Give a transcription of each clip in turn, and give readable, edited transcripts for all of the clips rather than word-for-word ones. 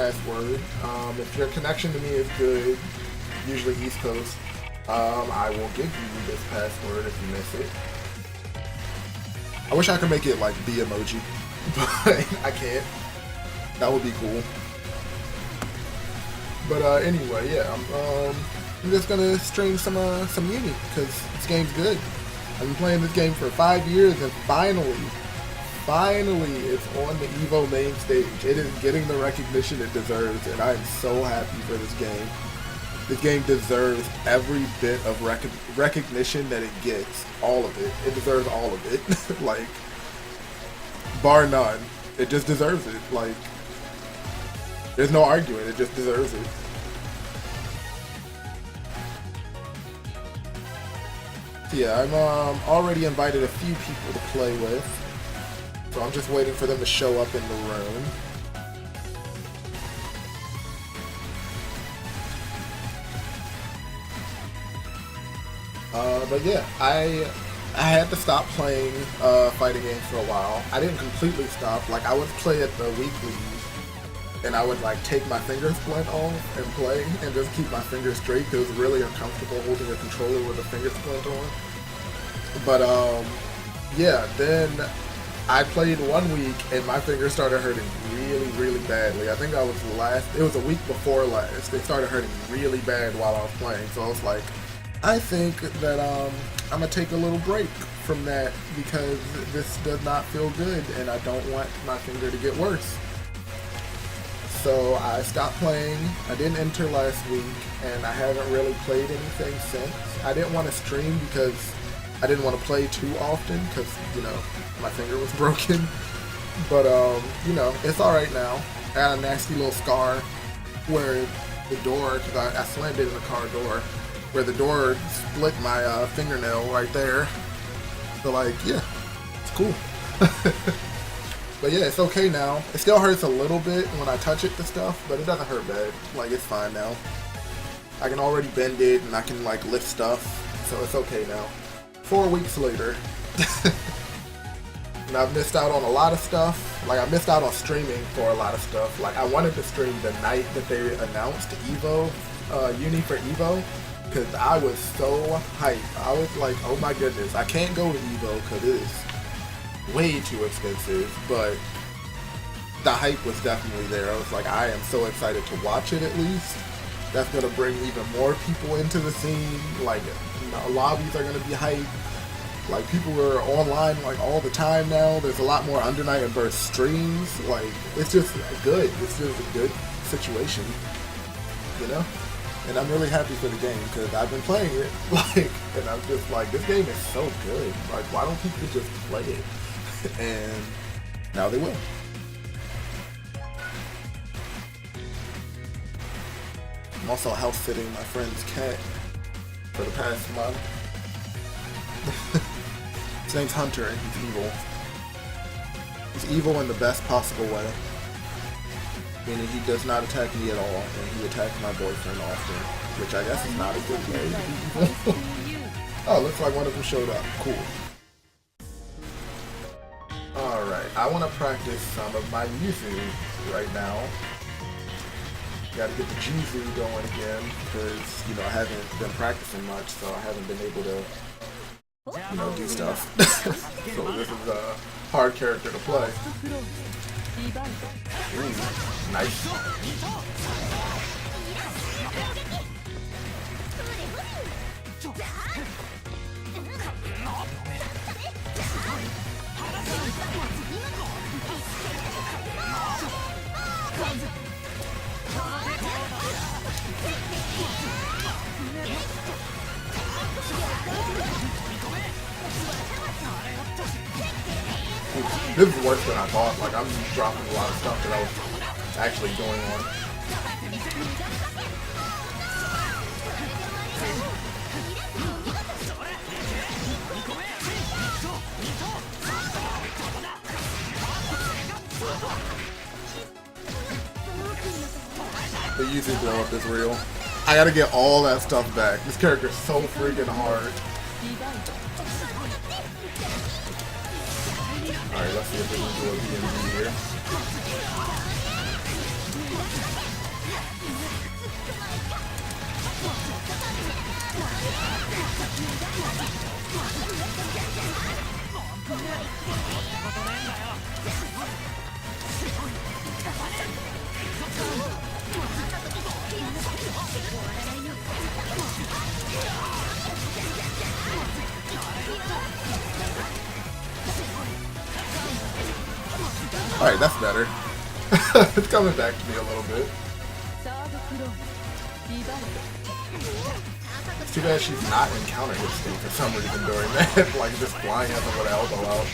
password. If your connection to me is good, usually East Coast, I will give you this password if you miss it. I wish I could make it like the emoji, but I can't. That would be cool. But anyway, yeah, I'm just gonna stream some Uni because this game's good. I've been playing this game for 5 years, and finally, it's on the EVO main stage. It is getting the recognition it deserves, and I am so happy for this game. This game deserves every bit of recognition that it gets. All of it. It deserves all of it. Like, bar none. It just deserves it. Like, there's no arguing. It just deserves it. Yeah, I'm already invited a few people to play with. So I'm just waiting for them to show up in the room. But yeah, I had to stop playing fighting games for a while. I didn't completely stop. Like, I would play at the weeklies, and I would like take my finger splint off and play, and just keep my fingers straight because it was really uncomfortable holding a controller with a finger splint on. But yeah, then I played 1 week, and my fingers started hurting really badly. I think it was a week before last. They started hurting really bad while I was playing, so I was like, I think that I'm gonna take a little break from that because this does not feel good and I don't want my finger to get worse. So I stopped playing. I didn't enter last week, and I haven't really played anything since. I didn't want to stream because I didn't want to play too often because, you know, my finger was broken. But you know, it's alright now. I got a nasty little scar where the door, because I slammed it in the car door, where the door split my fingernail right there. So like, yeah, it's cool. But yeah, it's okay now. It still hurts a little bit when I touch it to stuff, but it doesn't hurt bad. Like, it's fine now. I can already bend it and I can like lift stuff, so it's okay now. 4 weeks later. And I've missed out on a lot of stuff. Like, I missed out on streaming for a lot of stuff. Like, I wanted to stream the night that they announced EVO, Uni for EVO, because I was so hyped. I was like, oh my goodness, I can't go to EVO because it is way too expensive, but the hype was definitely there. I was like, I am so excited to watch it at least. That's going to bring even more people into the scene. Like, you know, lobbies are going to be hyped. Like, people are online like all the time now. There's a lot more Under Night and Burst streams. Like, it's just good. It's just a good situation, you know? And I'm really happy for the game because I've been playing it, like, and I'm just like, this game is so good. Like, why don't people just play it? And now they will. I'm also house sitting my friend's cat for the past month. His name's Hunter, and he's evil. He's evil in the best possible way. Meaning he does not attack me at all, and he attacks my boyfriend often, which I guess is not a good way to be evil. Oh, looks like one of them showed up. Cool. Alright, I want to practice some of my Yuzu right now. Gotta get the Jizu going again, because, you know, I haven't been practicing much, so I haven't been able to, you know, do stuff. So this is a hard character to play. Ooh, nice. This is worse than I thought. Like, I'm dropping a lot of stuff that I was actually going on. The YouTube blow up is real. I gotta get all that stuff back. This character is so freaking hard. Alright, let's see if we can do a BMG here. Alright, that's better. It's coming back to me a little bit. It's too bad she's not in counter history for some reason during that. Like just flying at them with an elbow out.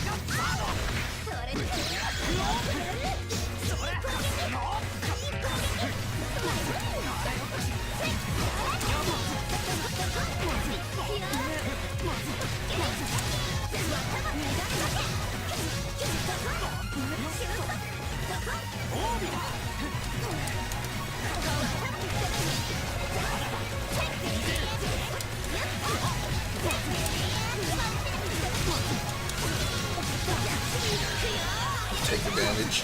Take the damage.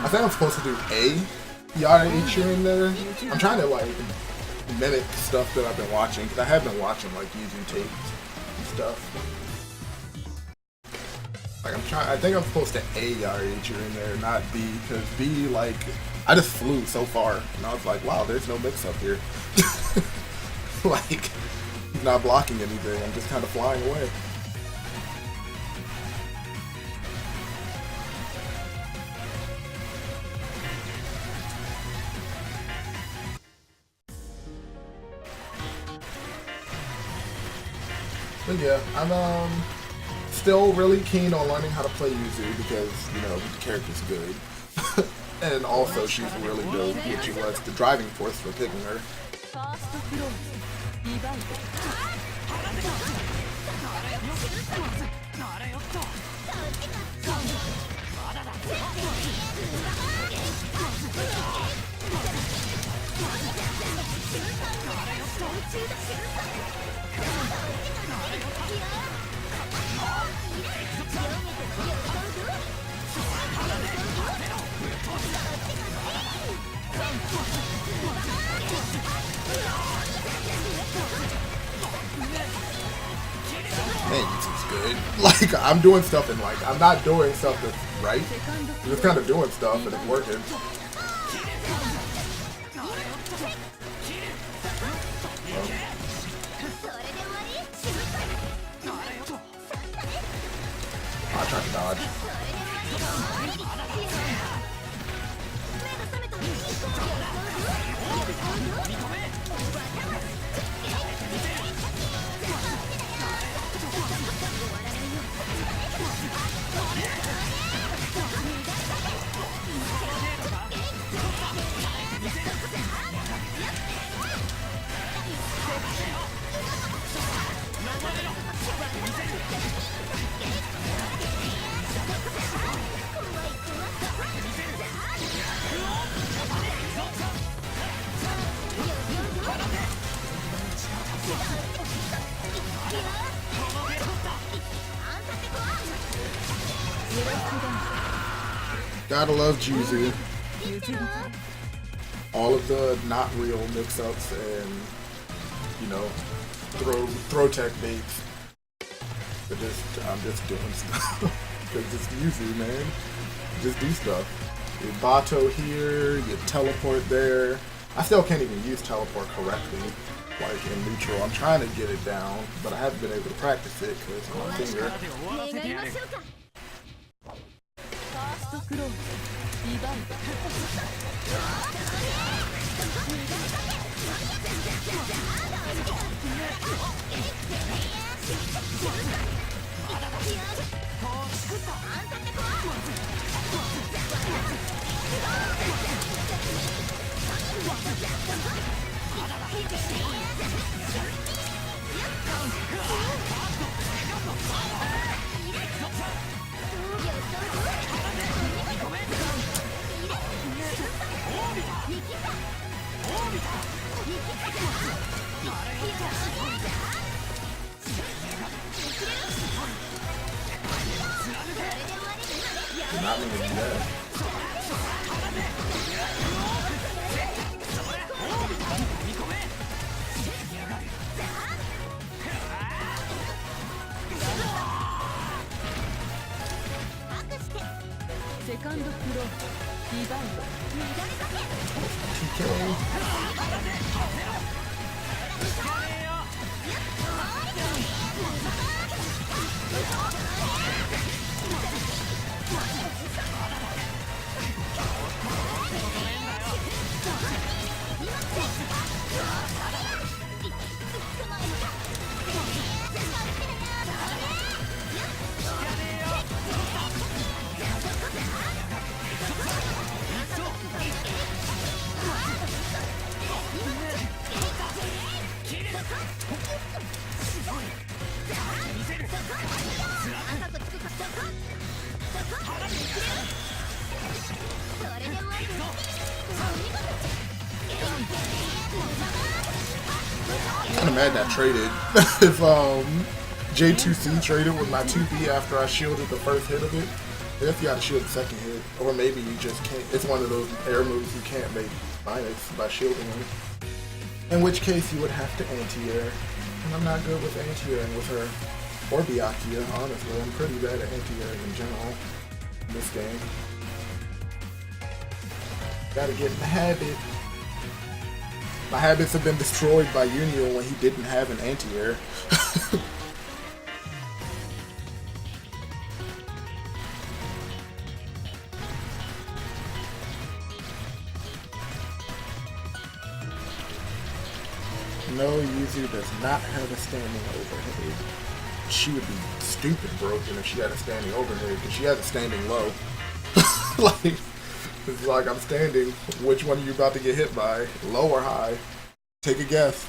I think I'm supposed to do a Yara in there. I'm trying to like mimic stuff that I've been watching because I have been watching like YouTube tapes and stuff. Like I think I'm supposed to A Yara in there, not B, because B like I just flew so far and I was like, wow, there's no mix up here. Like. Not blocking anything, I'm just kind of flying away. But yeah, I'm still really keen on learning how to play Yuzu because, you know, the character's good. And also she's really good, which she was the driving force for picking her. Man, Yuzu's good. Like, I'm doing stuff and like, I'm not doing stuff that's right. I'm just kind of doing stuff and it's working. I tried to dodge. Gotta love Yuzu. All of the not real mix-ups and, you know, throw tech baits. But I'm just doing stuff. Because it's Yuzu, man. Just do stuff. You Bato here, you teleport there. I still can't even use teleport correctly, like in neutral. I'm trying to get it down, but I haven't been able to practice it because of my finger. Did not mean to do that. Kinda mad that traded. If J2C traded with my 2B after I shielded the first hit of it, I guess you gotta shield the second hit. Or maybe you just can't. It's one of those air moves you can't make minus by shielding them. In which case you would have to anti-air. And I'm not good with anti-airing with her. Or Byakuya, honestly. I'm pretty bad at anti-airing in general in this game. Gotta get in the habit. My habits have been destroyed by Union when he didn't have an anti-air. No, Yuzu does not have a standing overhead. She would be stupid broken if she had a standing overhead, because she has a standing low. Like, it's like, I'm standing. Which one are you about to get hit by? Low or high? Take a guess.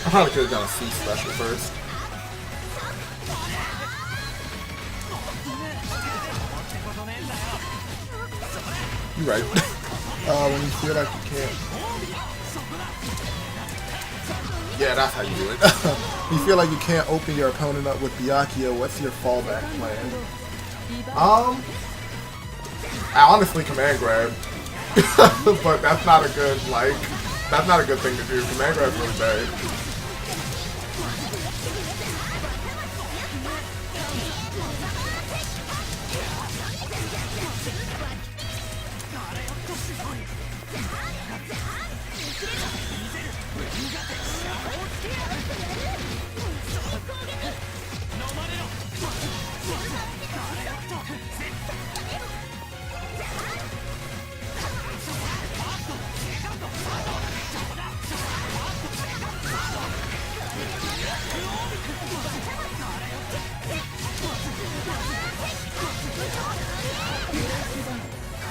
I probably could have done a C special first. You're right. When you feel like you can't. Yeah, that's how you do it. You feel like you can't open your opponent up with Byakuya, what's your fallback plan? I honestly command grab. But that's not a good, like, that's not a good thing to do. Command grab's really bad.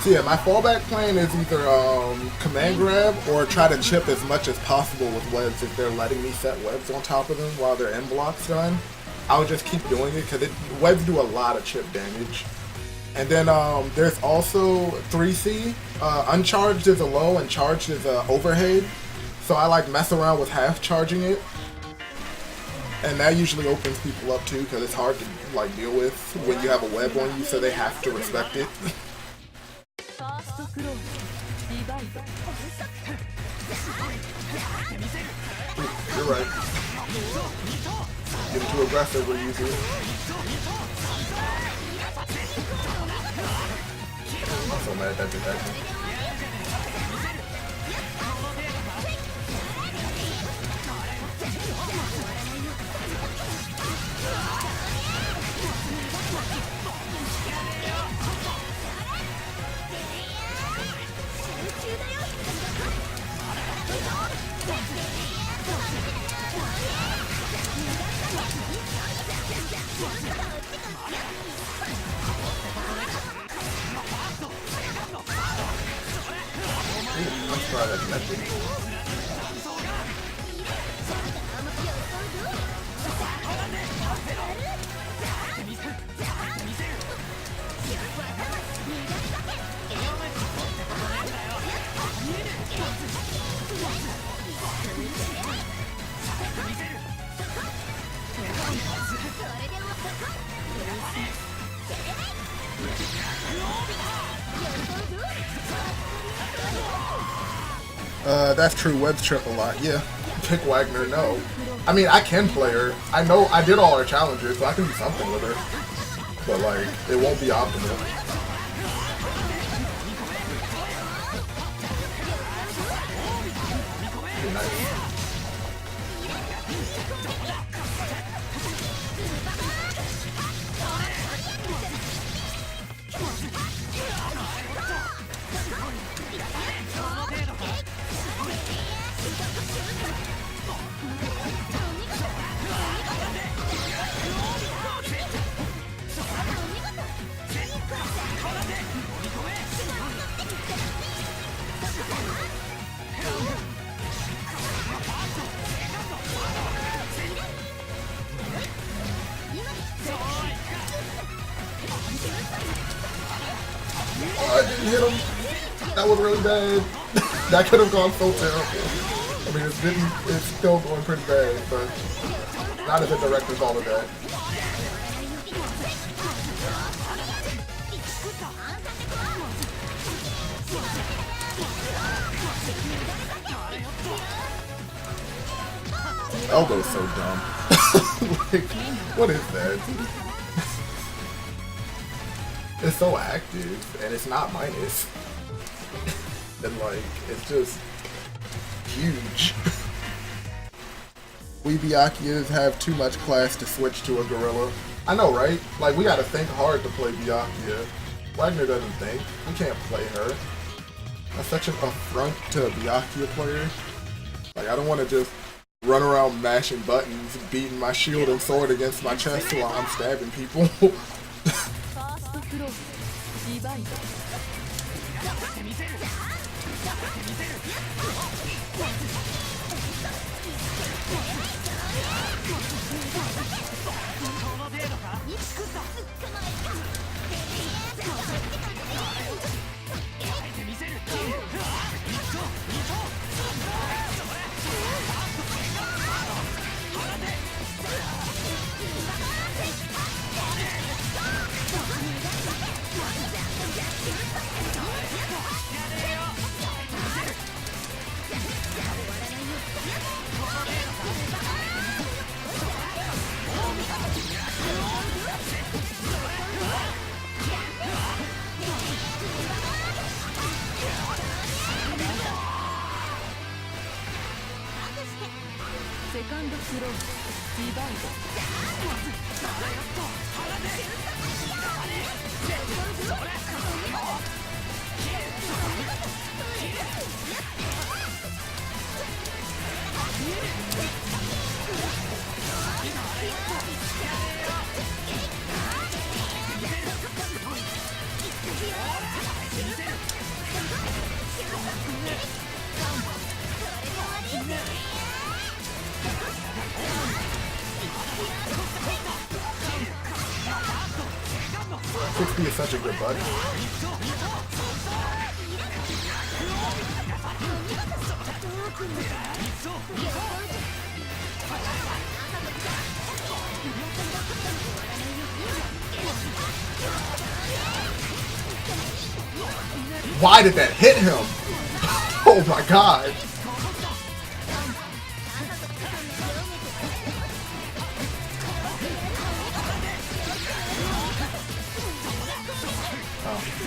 So yeah, my fallback plan is either command grab or try to chip as much as possible with webs if they're letting me set webs on top of them while their end block's done. I would just keep doing it because webs do a lot of chip damage. And then there's also 3C. Uncharged is a low and charged is a overhead. So I like mess around with half charging it. And that usually opens people up too because it's hard to like deal with when you have a web on you, so they have to respect it. You're right. Getting too aggressive with you, dude. I'm so mad that did that. connected. That's true. Web's trip a lot. Yeah. Pick Wagner, no. I mean, I can play her. I know I did all her challenges, so I can do something with her. But, like, it won't be optimal. Nice. Oh, I didn't hit him. That was really bad. That could have gone so terrible. I mean, it's still going pretty bad, but not as a direct result of that. Elbow's so dumb. Like, what is that? It's so active, and it's not minus. And like, it's just huge. We Byakuya's have too much class to switch to a gorilla. I know, right? Like, we gotta think hard to play Byakuya. Wagner doesn't think. We can't play her. That's such an affront to a Byakuya player. Like, I don't want to just run around mashing buttons, beating my shield and sword against my chest while I'm stabbing people. Be such a good buddy. Why did that hit him? Oh my god.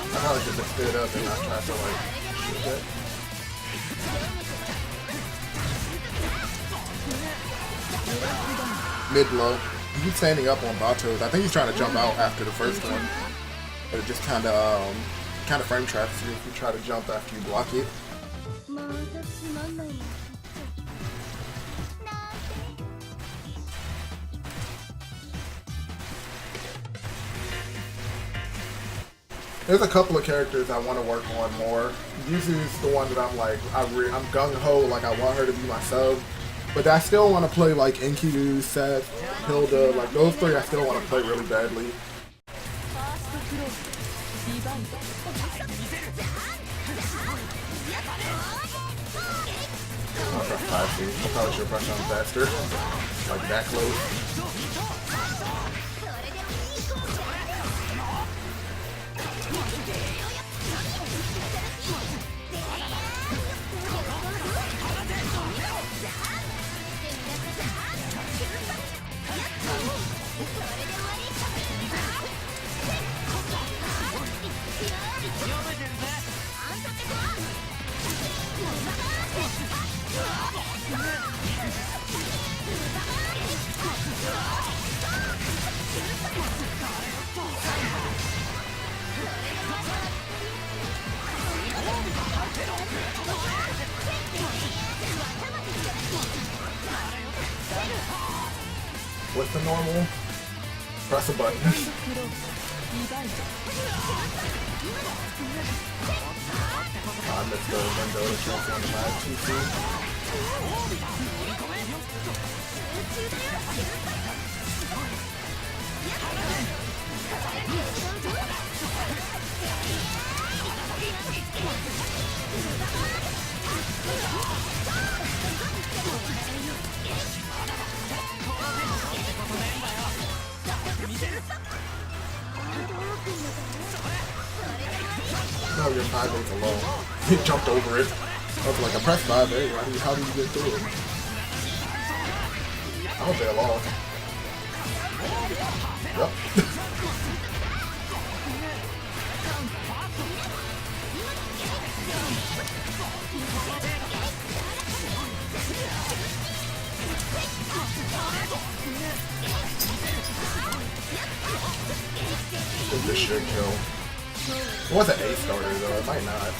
I probably should have stood up and not try to like shoot it. Mid-low. He keeps standing up on Batos. I think he's trying to jump out after the first one. But it just kinda frame traps you if you try to jump after you block it. There's a couple of characters I want to work on more. Yuzu's the one that I'm like, I'm gung-ho, like I want her to be my sub. But I still want to play like Enkidu, Seth, Hilda, like those three I still want to play really badly. I'll press 5C. I probably should press on faster. Like that close. What's the normal? Press a button. I missed the window to transform to my 2C. No, your 5-8's alone. He jumped over it. I was like, I pressed 5-8. How do you get through it? I don't fail off. Yep. This should kill. It was an A starter though, it might not.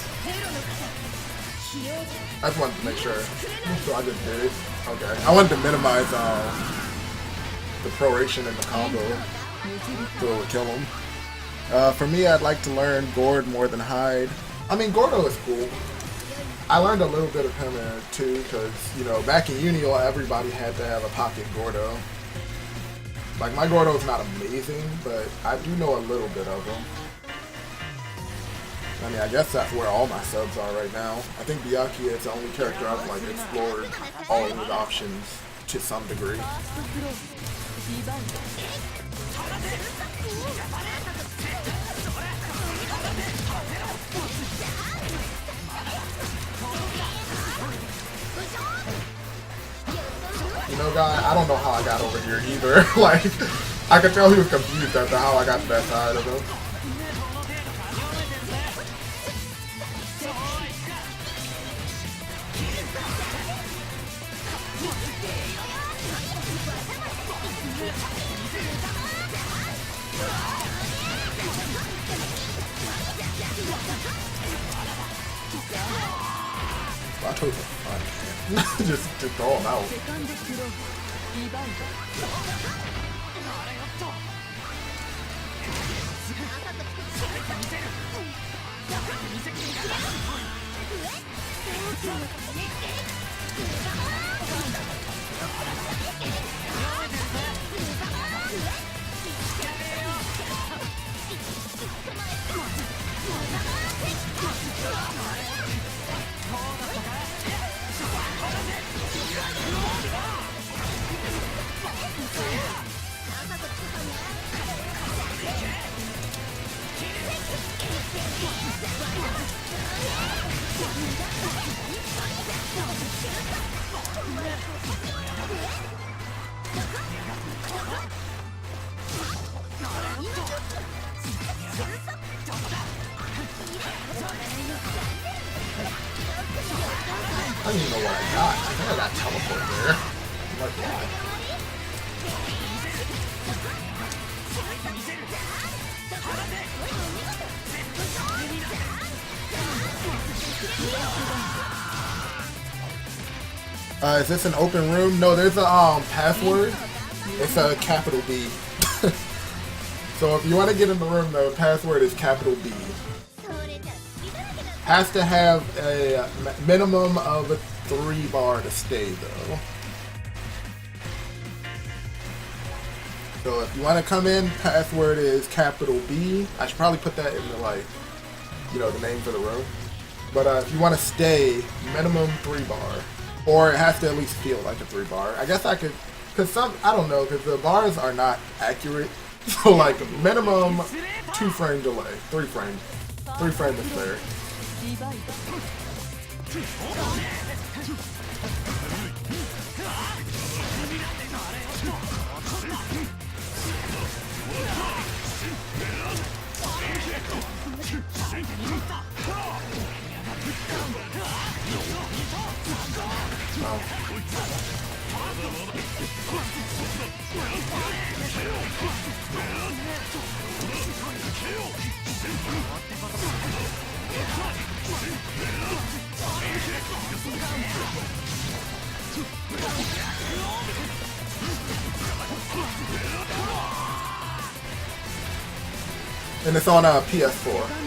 I just wanted to make sure. So I just did it. Okay. I wanted to minimize the proration and the combo so it would kill him. For me, I'd like to learn Gord more than Hyde. I mean, Gordo is cool. I learned a little bit of him too, because, you know, back in Uni, everybody had to have a pocket Gordo. Like, my Gordo's not amazing, but I do know a little bit of him. I mean, I guess that's where all my subs are right now. I think Byakuya is the only character I've, like, explored all of his options to some degree. You know, guy, I don't know how I got over here either. Like, I could tell he was confused as to how I got to that side of him. I told you, just throw him out. I don't even know what I got. I think I got teleport there. Like, why? Is this an open room? No, there's a password. It's a capital B. So if you want to get in the room, the password is capital B. Has to have a minimum of a 3-bar to stay though. So if you want to come in, password is capital B. I should probably put that in the, like, you know, the name for the room. But if you want to stay, minimum 3-bar. Or it has to at least feel like a 3-bar. I guess I could, because some, I don't know, because the bars are not accurate. So like minimum 2-frame delay, 3 frames. 3 frames is fair. And it's on PS4.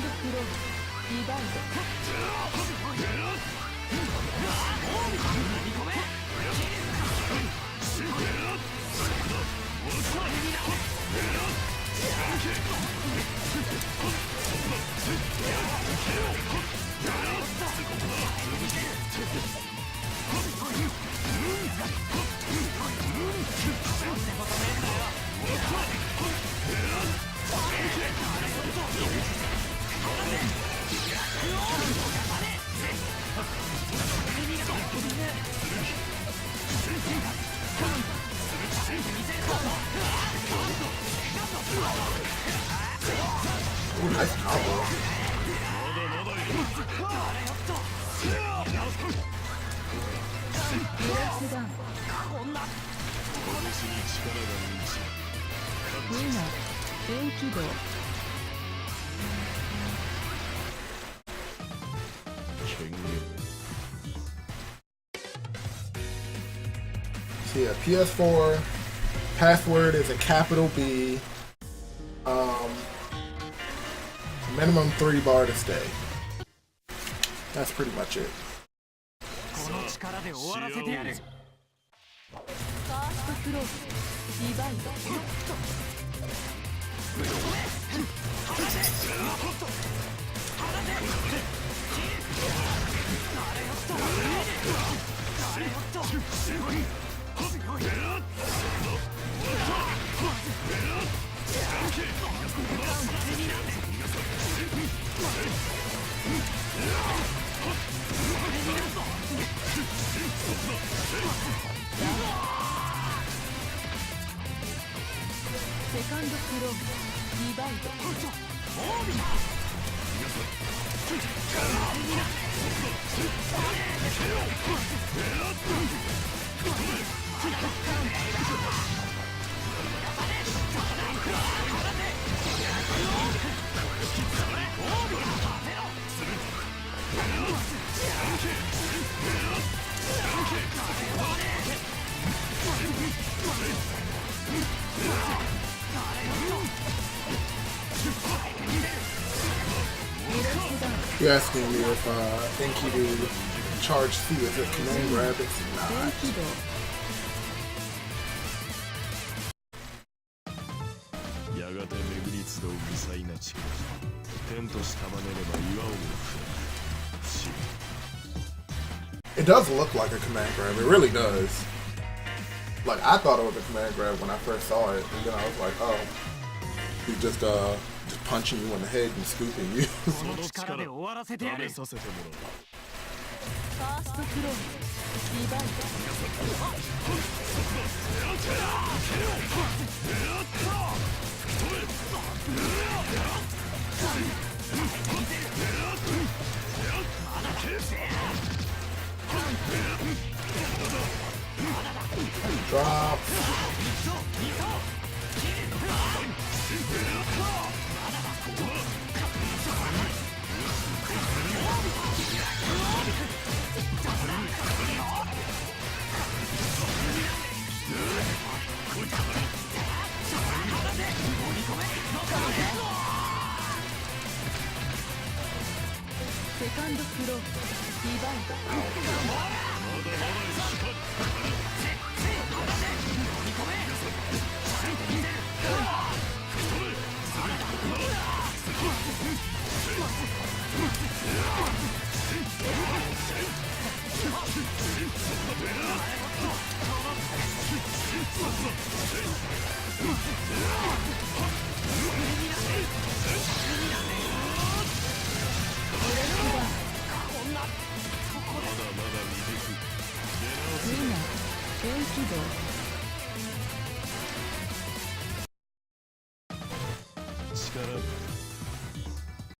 Ooh, nice combo. So yeah, PS4 password is a capital B. Minimum 3-bar to stay. That's pretty much it. You're asking me if Enkidu charge C is a command grab. It's not. It does look like a command grab. It really does. Like, I thought it was a command grab when I first saw it, and then I was like, oh, he's just punching you in the head and scooping you. Drop.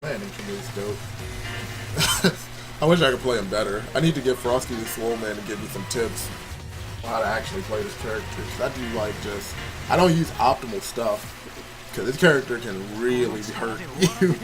Man, Incubi is dope. I wish I could play him better. I need to get Frosty the Swole Man to give me some tips on how to actually play this character. Cause I do like just, I don't use optimal stuff because this character can really hurt you.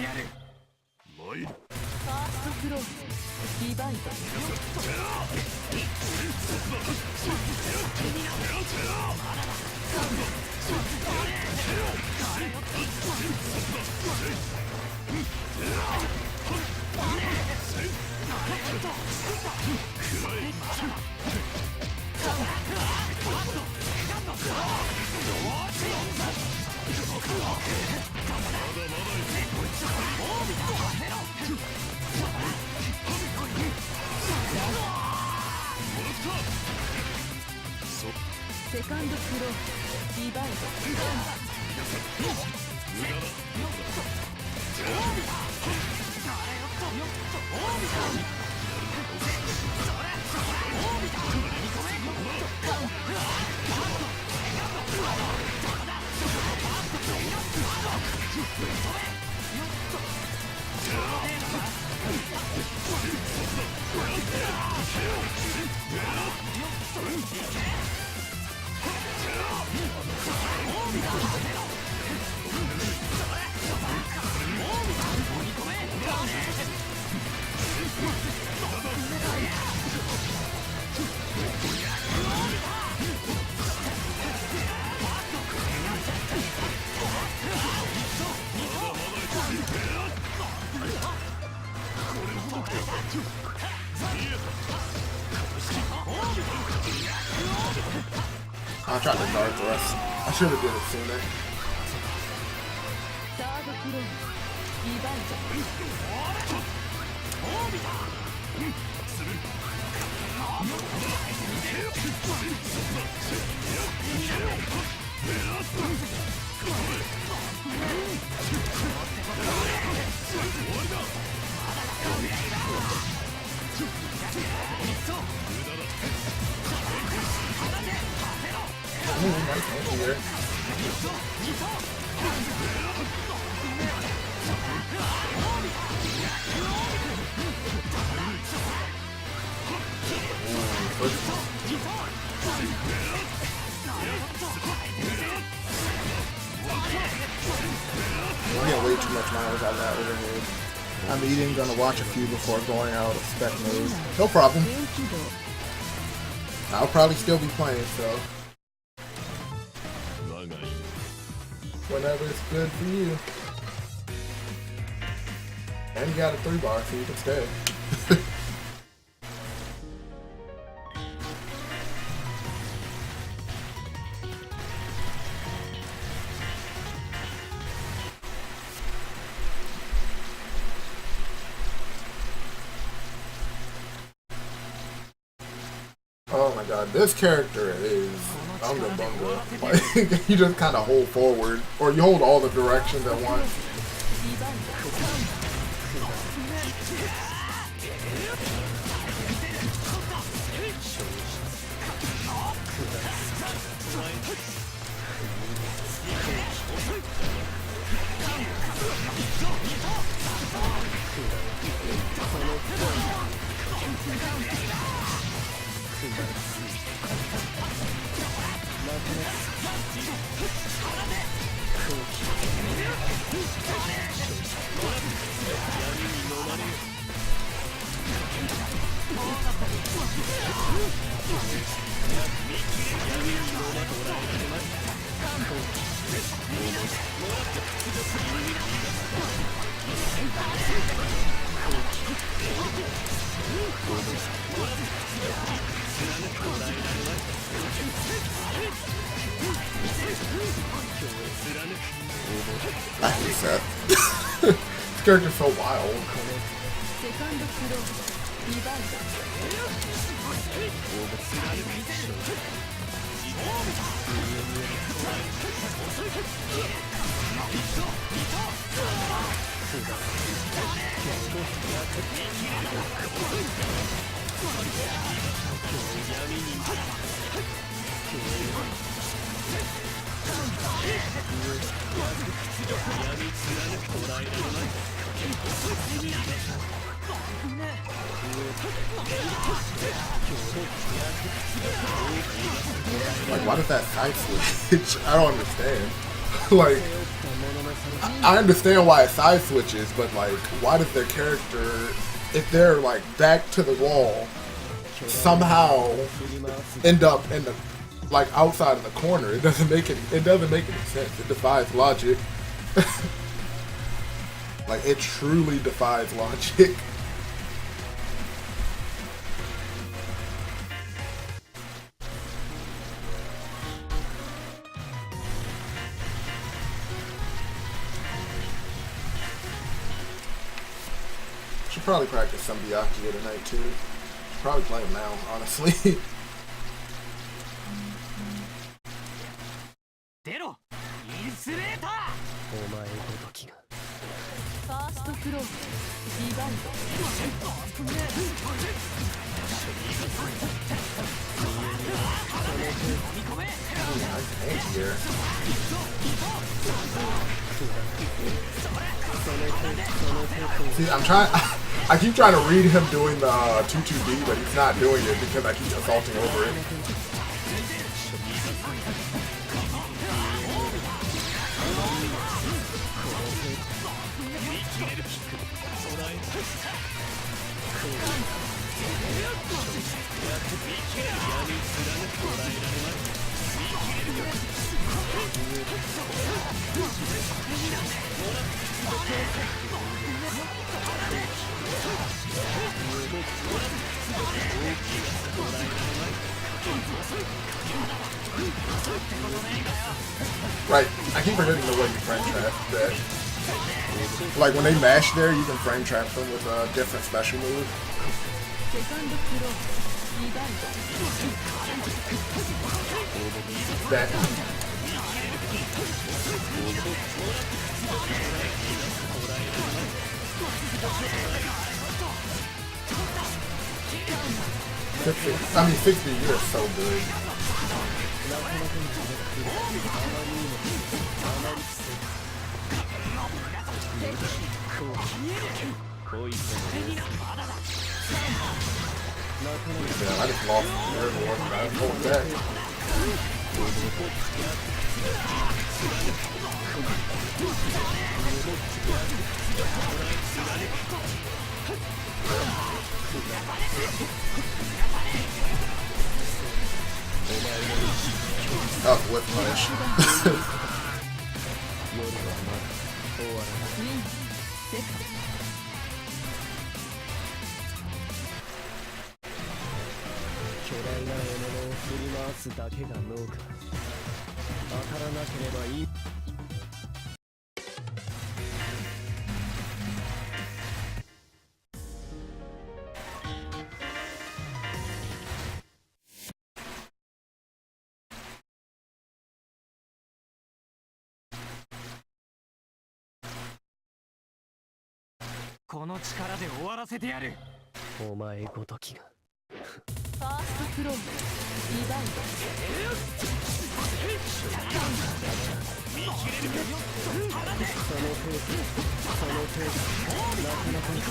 I tried to guard thrust. I should have did it sooner. Nice here. I'm getting way too much mileage on that overhead. I'm eating, gonna watch a few before going out of spec mode. No problem. I'll probably still be playing, so whenever it's good for you. And you got a 3-bar, so you can stay. Oh my god, this character is Unga Bunga. Like, you just kind of hold forward, or you hold all the directions at once. I hate Seth. This character's so wild. Like, why did that side switch? I don't understand. Like, I understand why it side switches, but like, why does their character, if they're like back to the wall, somehow end up in the like outside in the corner? It doesn't make any sense. It defies logic. Like, it truly defies logic. Should probably practice some Byakuya tonight too. Should probably play him now, honestly. Here. See, I keep trying to read him doing the 2-2-D, but he's not doing it because I keep assaulting over it. Right, I keep forgetting the way you frame trap that. Like, when they mash there, you can frame trap them with a different special move. That. I mean, 60 years so good. Damn, I just lost the third one. I was going back. Oh, whip punish.この力で終わらせてやる。お前ごときが。ファーストクローン、リバウンド。見切れるよ。そのペース、なかなかに。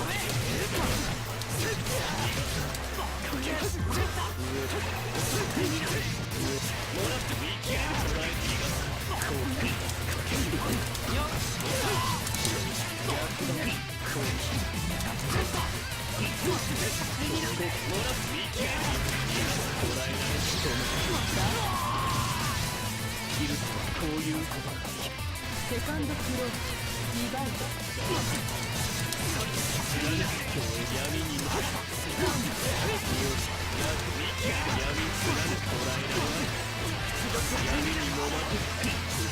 セカンドクローズ、リバウンド。闇にもまて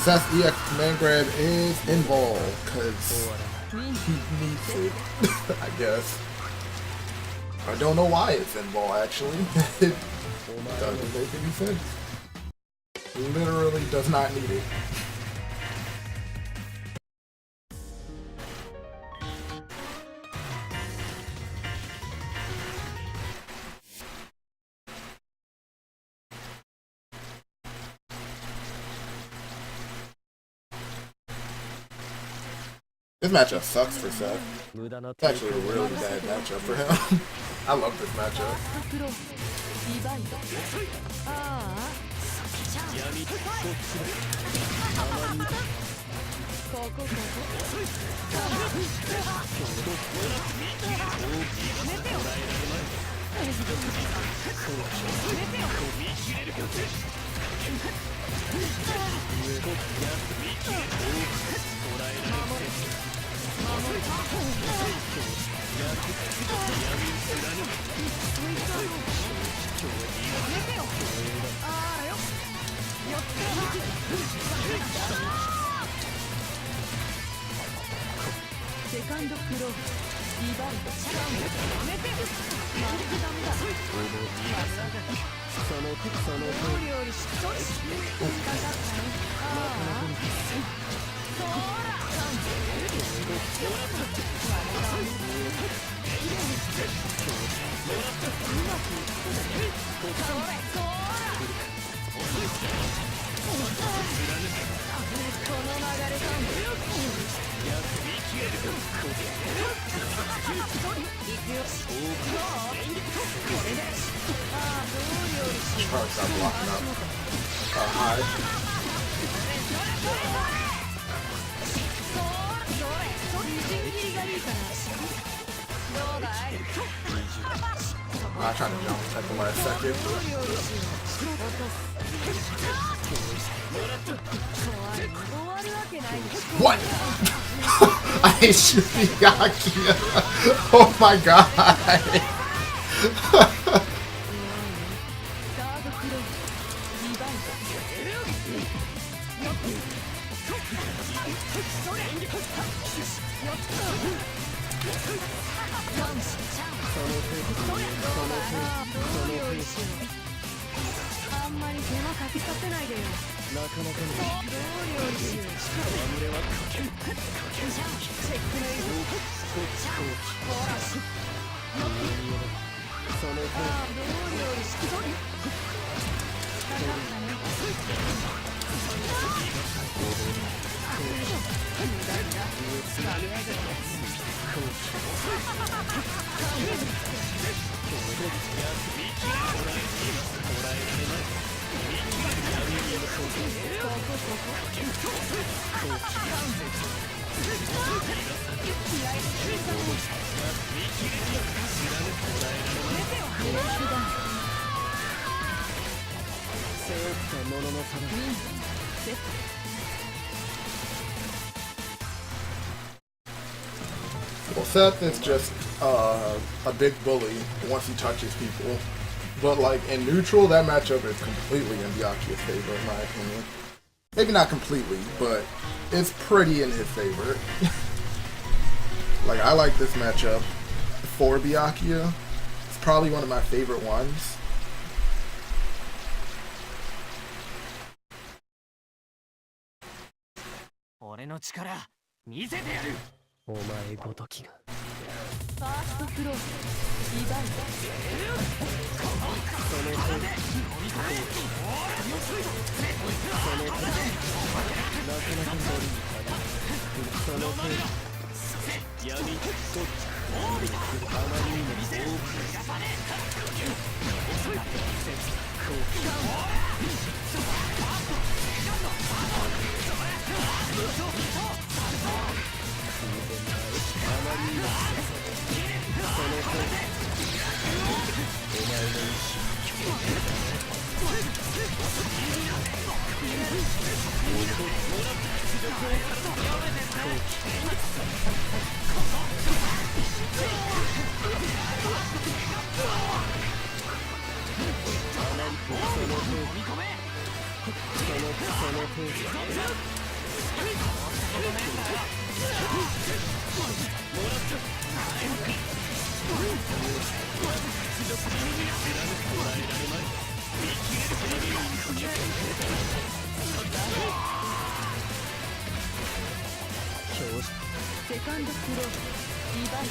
Seth's EX command grab is involved because he needs it, I guess. I don't know why it's involved actually. It doesn't make any sense. Literally does not need it. This matchup sucks for Seth. It's actually a really bad matchup for him. I love this matchup. Charles got blocking up. High. I'm trying to jump at the last second. What? I hate you, Miyaki. Oh my god. Well, Seth is just a big bully once he touches people. But like in neutral, that matchup is completely in Byakuya's favor, in my opinion. Maybe not completely, but it's pretty in his favor. Like, I like this matchup for Byakuya. It's probably one of my favorite ones. セカンドスローリバイ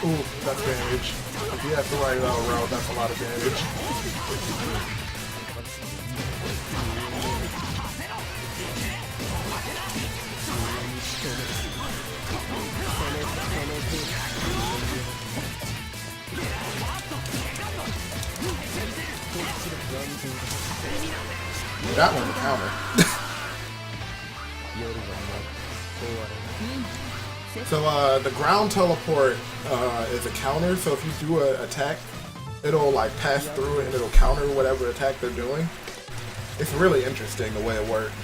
Ooh, that's damage. If you have the right route, that's a lot of damage. That one's a counter. So the ground teleport is a counter, so if you do an attack, it'll like pass through it and it'll counter whatever attack they're doing. It's really interesting the way it works.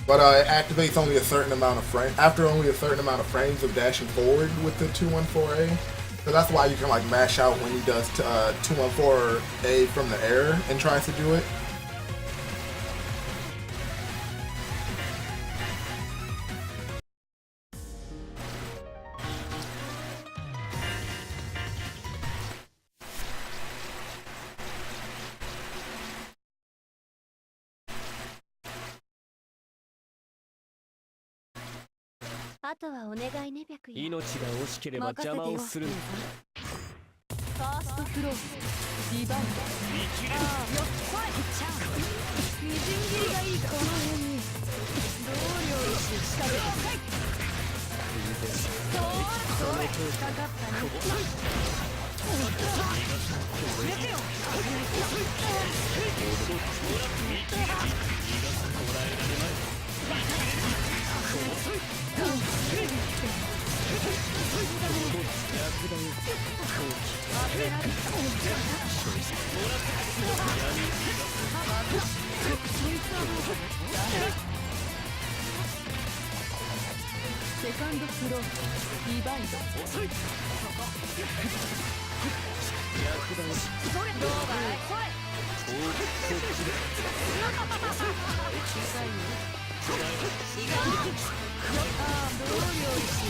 But it activates only a certain amount of frames, after only a certain amount of frames of dashing forward with the 214A. So that's why you can like mash out when he does 214A from the air and tries to do it.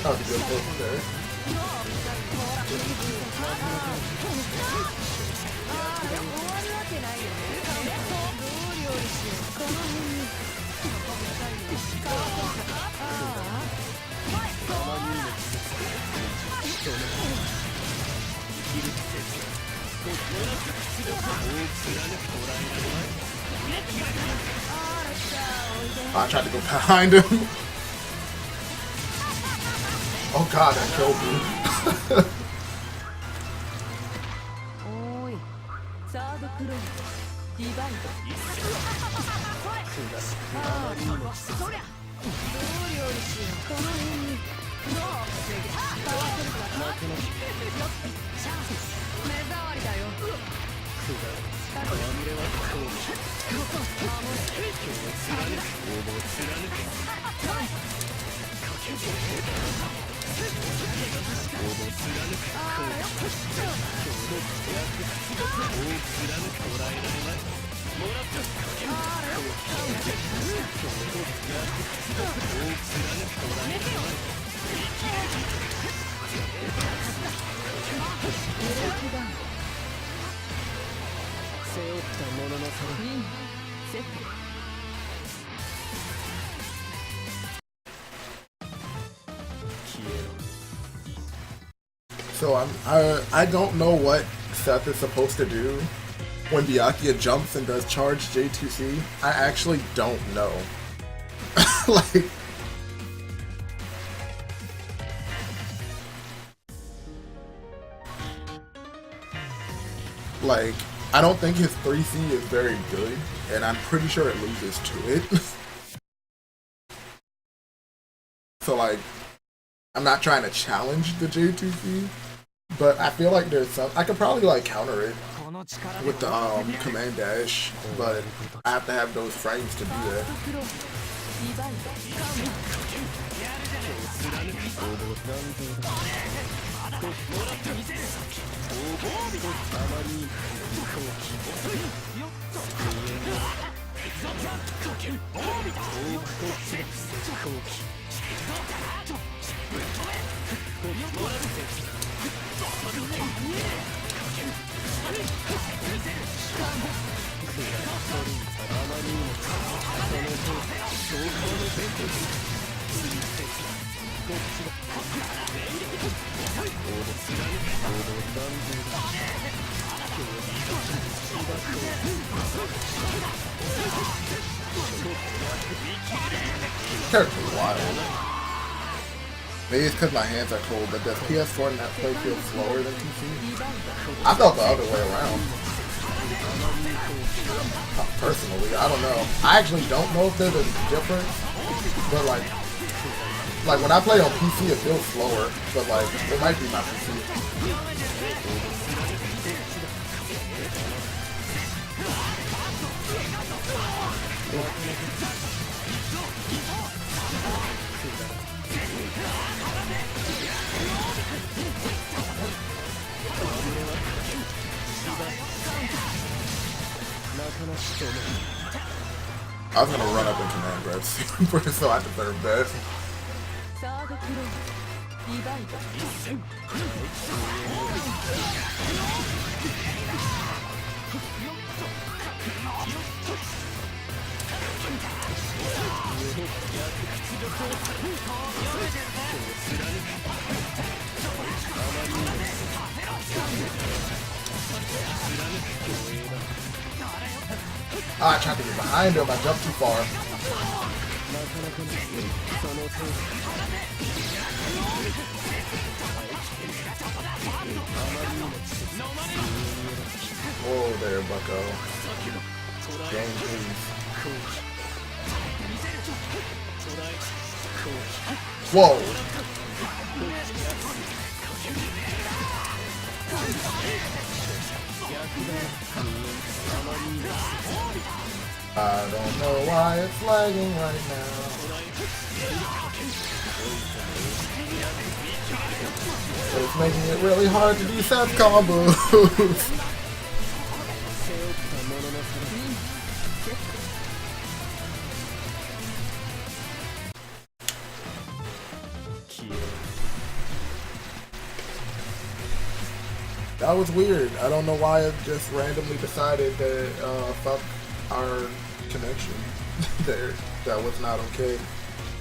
That was a good move there. I tried to go behind him. Oh god, that killed me. So I don't know what Seth is supposed to do when Byakuya jumps and does charge J2C, I actually don't know. Like, I don't think his 3C is very good, and I'm pretty sure it loses to it. So like, I'm not trying to challenge the J2C, but I feel like there's some, I could probably like counter it with the command dash, but I have to have those frames to do that. Character's wild. Maybe it's because my hands are cold, but does PS4 Netplay feel slower than PC? I felt the other way around. Personally, I don't know. I actually don't know if there's a difference, but like when I play on PC, it feels slower, but like it might be my PC. I was gonna run up and command grab super so I deserve that. Ah, I tried to get behind him, I jumped too far. Whoa there, bucko. Game, please. Whoa! I don't know why it's lagging right now. It's making it really hard to do Seth combos. That was weird. I don't know why it just randomly decided that fuck our connection there. That was not okay.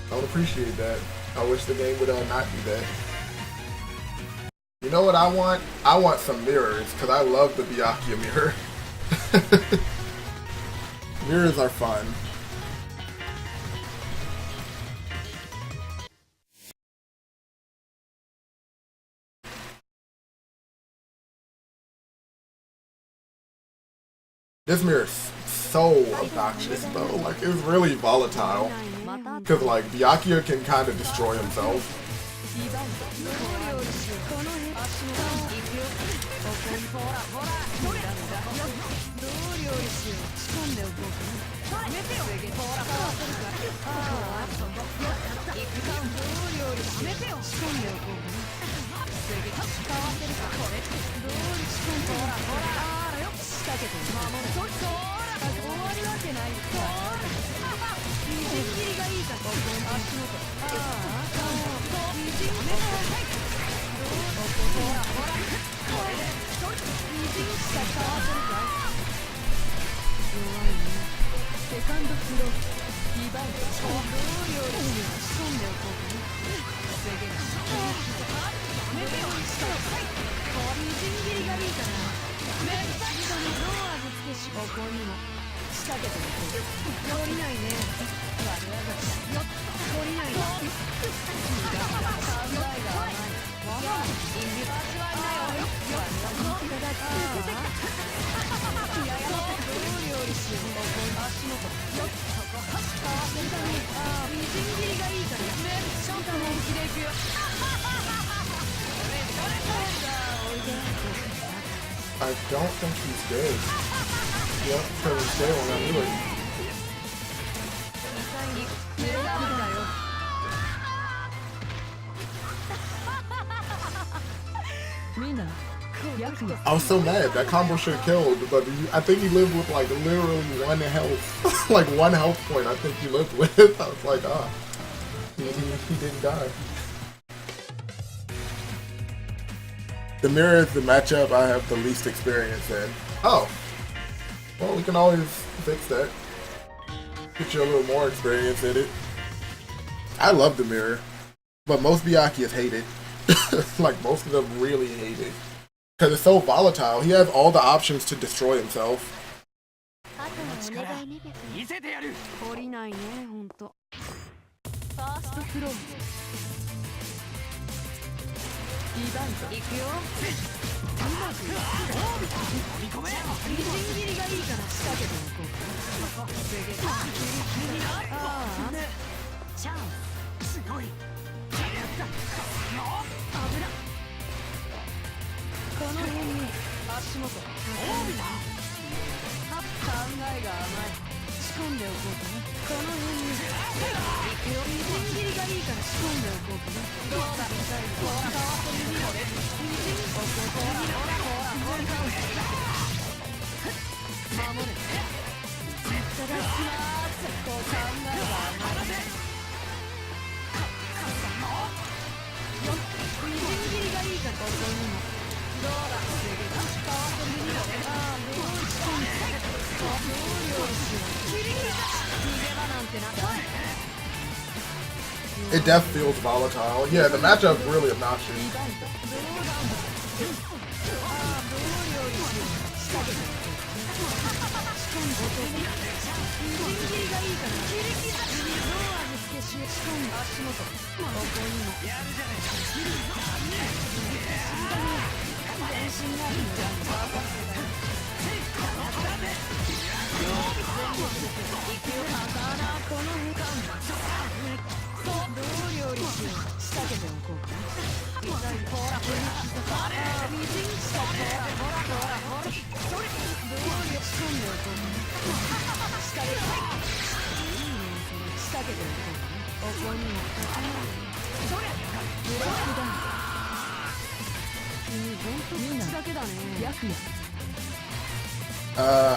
I don't appreciate that. I wish the game would not do that. You know what I want? I want some mirrors, because I love the Byakuya mirror. Mirrors are fun. This mirror is so obnoxious though, like it's really volatile. Cause like Byakuya can kind of destroy himself. I don't think he's dead. Yep, because he's dead when I knew it. I was so mad. That combo should have killed, but I think he lived with like literally 1 health. Like 1 health point I think he lived with. I was like, ah. He didn't die. The mirror is the matchup I have the least experience in. Oh. Well, we can always fix that. Get you a little more experience in it. I love the mirror. But most Byakuya hate it. Like, most of them really hate it. Because it's so volatile. He has all the options to destroy himself. It definitely feels volatile. Yeah, the matchup's really obnoxious.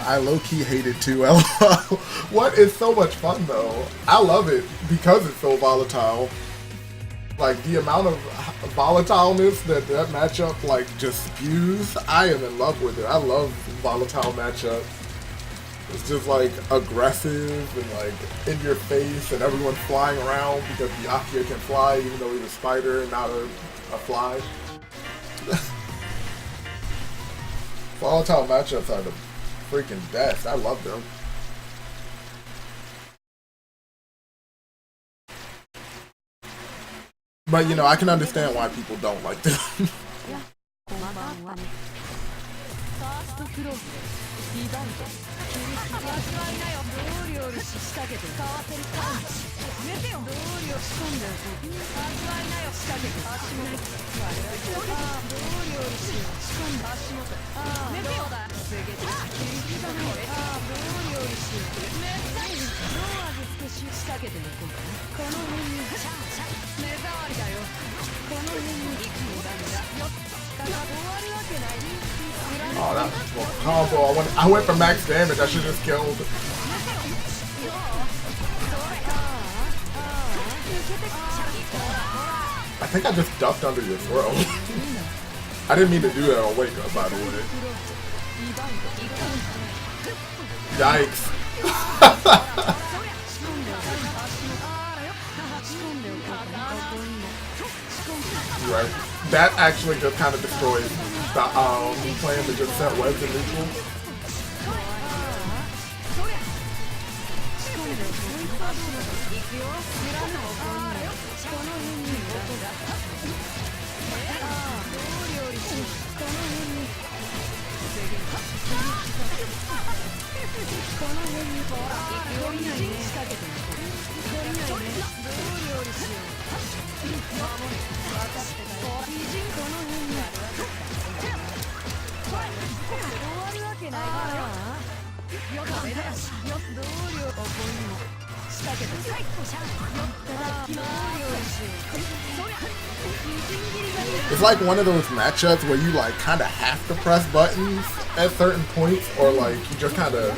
I low-key hate it too, LOL. What is so much fun though? I love it because it's so volatile. Like the amount of volatileness that matchup like just spews, I am in love with it. I love volatile matchups. It's just like aggressive and like in your face and everyone's flying around because Byakuya can fly even though he's a spider and not a fly. Volatile matchups are the freaking best. I love them. But you know, I can understand why people don't like them. Oh, that was a combo. I went for max damage. I should have just killed. I think I just ducked under your throw. I didn't mean to do that on Wake Up, by the way. Yikes. Right. That actually just kind of destroys the plan to just set webs in neutral. It's like one of those matchups where you like kind of have to press buttons at certain points, or like you just gotta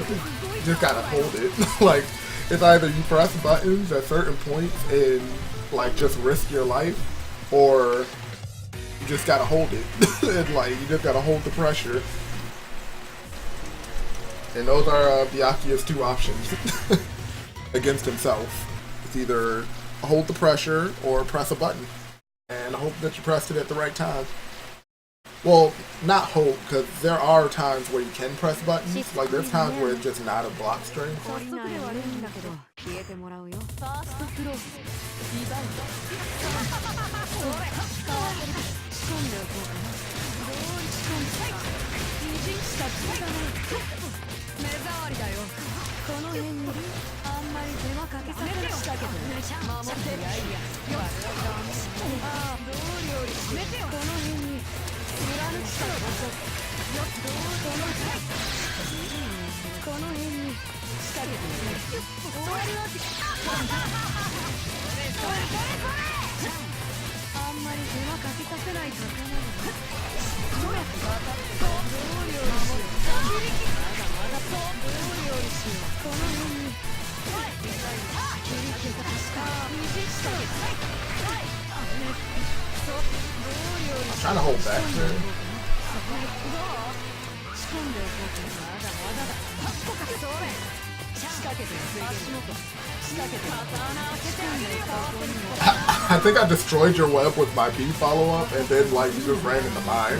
hold it. Like it's either you press buttons at certain points and like just risk your life, or you just gotta hold it. And like you just gotta hold the pressure. And those are Byakuya's two options against himself. It's either hold the pressure or press a button. And I hope that you pressed it at the right time. Well, not hope, because there are times where you can press buttons. Like there's times where it's just not a block string. I'm trying to hold back there. I think I destroyed your web with my B follow-up, and then like you just ran into mine.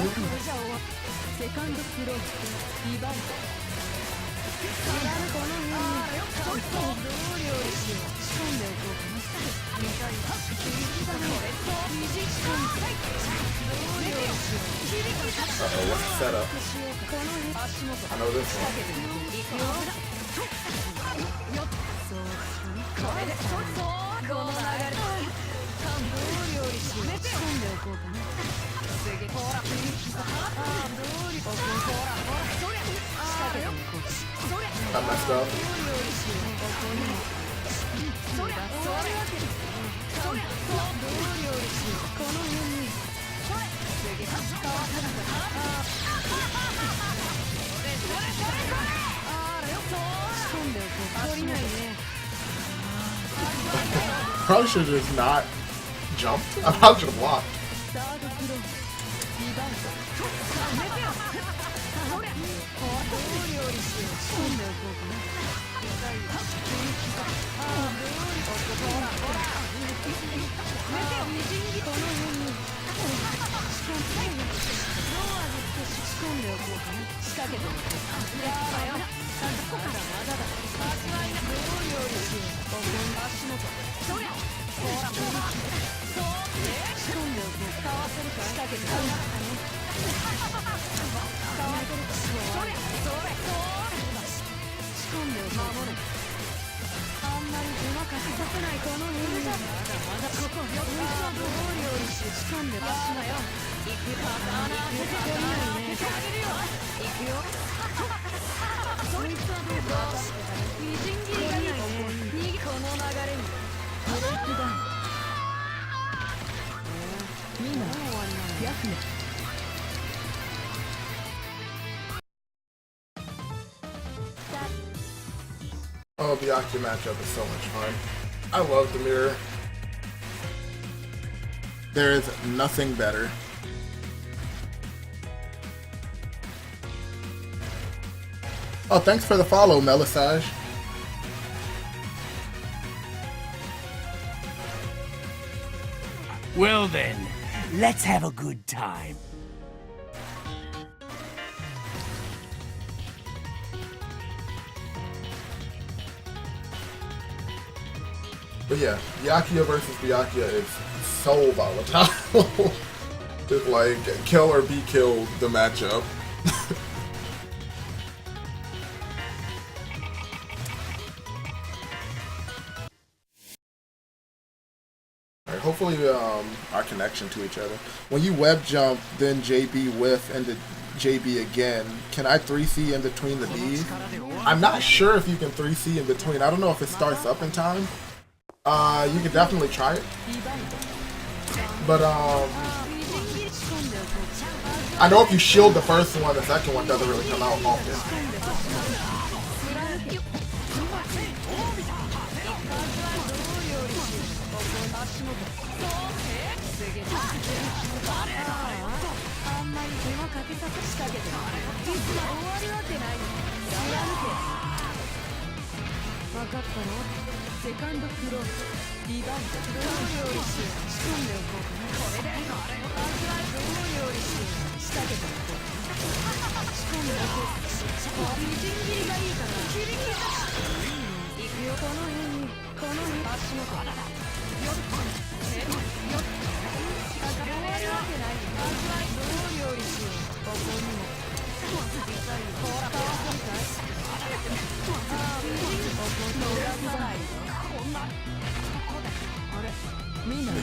Uh-oh, what's the setup? I know this one. I messed up. Probably should have just not jumped. I probably should have blocked. Oh, the Byakuya matchup is so much fun. I love the mirror. There is nothing better. Oh, thanks for the follow, Melisage. Well then, let's have a good time. But yeah, Byakuya versus Byakuya is so volatile. It's like kill or be killed the matchup. Alright, hopefully our connection to each other. When you web jump, then JB whiff into JB again, can I 3C in between the Ds? I'm not sure if you can 3C in between. I don't know if it starts up in time. You can definitely try it. But I know if you shield the first one, the second one doesn't really come out often.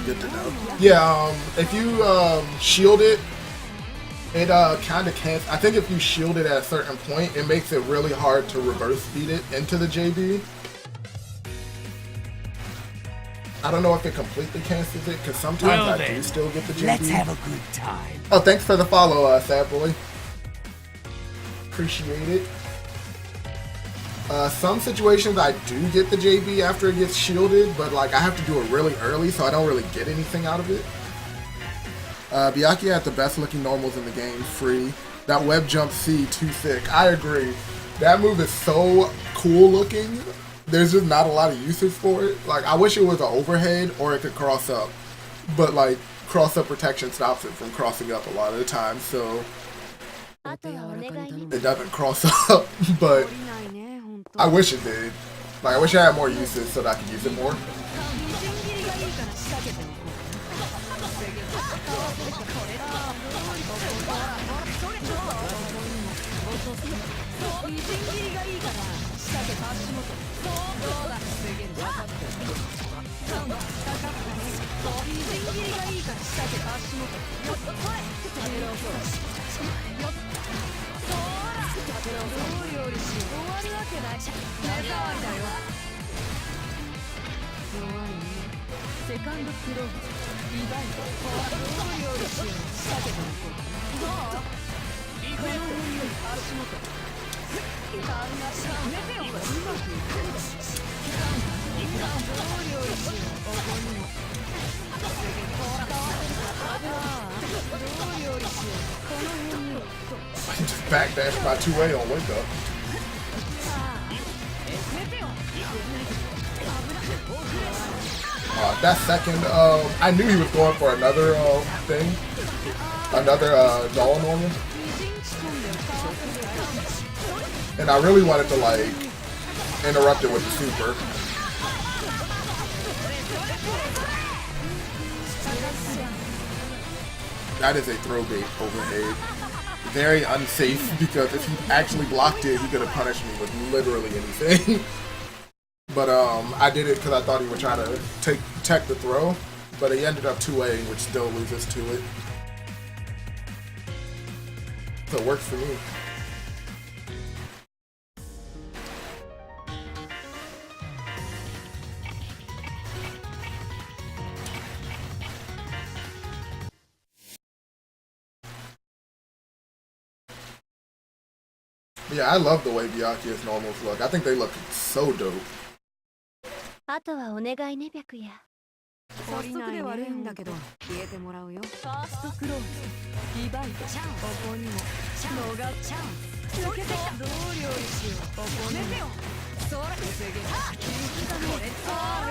Good to know. Yeah, if you shield it, it kind of can't. I think if you shield it at a certain point, it makes it really hard to reverse beat it into the JB. I don't know if it completely cancels it, because sometimes I do still get the JB. Let's have a good time. Oh, thanks for the follow, Sad Boy. Appreciate it. Some situations I do get the JB after it gets shielded, but like I have to do it really early, so I don't really get anything out of it. Byakuya had the best looking normals in the game, free. That web jump C, too thick. I agree. That move is so cool looking. There's just not a lot of uses for it. Like, I wish it was an overhead or it could cross up. But like, cross up protection stops it from crossing up a lot of the time, so it doesn't cross up, but I wish it did. Like, I wish I had more uses so that I could use it more. I just backdashed my 2A on wake up. That second, I knew he was going for another thing, another null normal, and I really wanted to like interrupt it with the super. That is a throw bait overhead. Very unsafe, because if he actually blocked it, he could have punished me with literally anything. But I did it because I thought he would try to tech the throw, but he ended up 2A, which still loses to it. So it works for me. Yeah, I love the way Byakuya's normals look. I think they look so dope. あとはお願いね、白夜。早速で悪いんだけど消えてもらうよ。ファーストクローズ、リバイト、ここにもノガチャンス、抜けてきた。どう料理しよう。ここねてよ。そら防げ。切り刻め。これ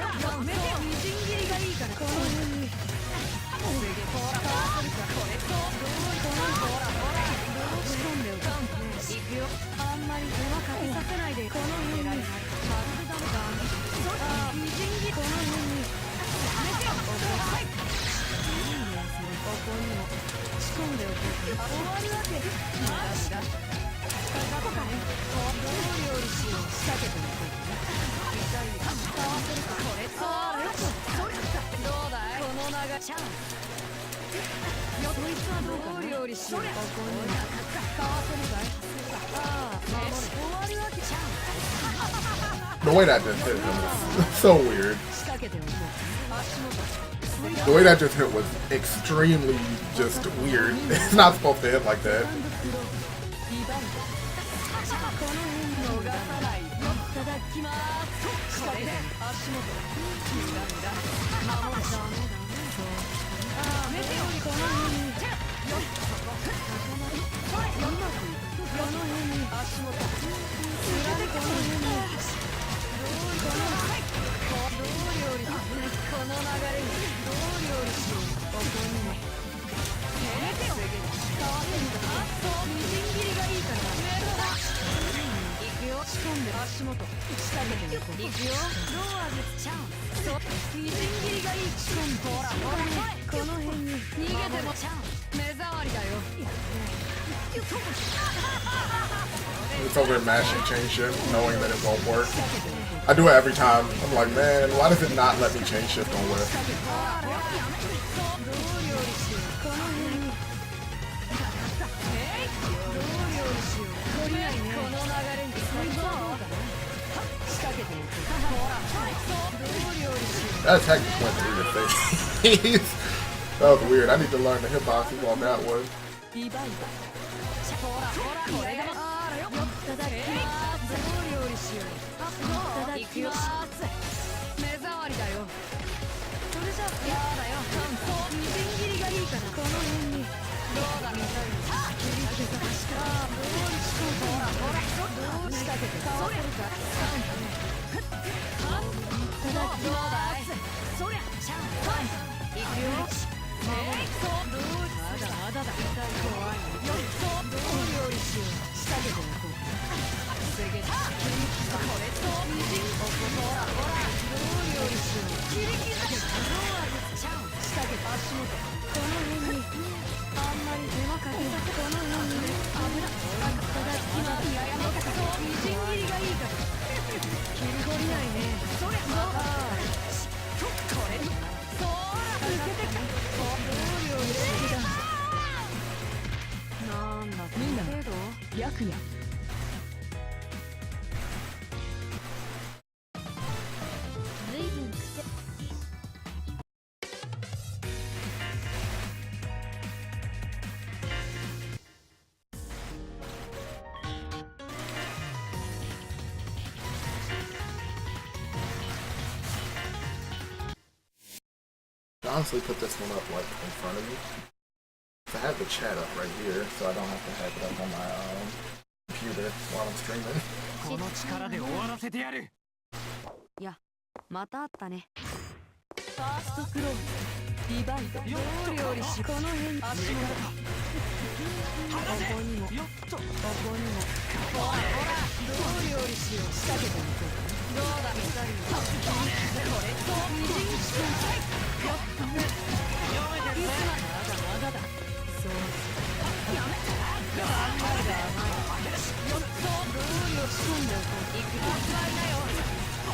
やめてよ。みじん切りがいいからこの辺に。防げ。ほらこれとどう仕込んでおく。行くよ。あんまり手間かけさせないで。この辺に。まるでダメだ。みじん切りこの辺に。込んでおこうか。終わるわけ無駄無駄。ここかね。どう料理しよう。仕掛けておこうか。痛いよ。使わせるか。これそうよ。どうだいこの流れチャンス。こいつはどう料理しよう。ここに使わせるかい。ああ、守る。終わるわけチャンス。 The way that just hit him was so weird. 仕掛けておこう。足元。 The way that just hit was extremely just weird. It's not supposed to hit like that. 足元仕掛けていこう。行くよ。ローアズチャンス。そうみじん切りがいい。ほらほらこの辺に逃げてもチャンス。目障りだよ。 It's over there mashing chain shift, knowing that it won't work. I do it every time. I'm like, man, why does it not let me chain shift on whip? That attack just went through your face. That was weird. I need to learn the hitboxes on that one. 白夜。 Honestly, put this one up like in front of me. I have the chat up right here, so I don't have to have it up on my computer while I'm streaming. この力で終わらせてやる。いや、またあったね。ファーストクローズ、ディバイド、どう料理し、この辺に足元。ここにも、ここにも。ほらほら、どう料理しよう。仕掛けてみて。どうだ、見たいよ。これと、みじん切り。よっ。いつまだまだだ。そう。やめて。甘いが甘い。よっと、どう料理仕込んでおこう。いくよ。だよ。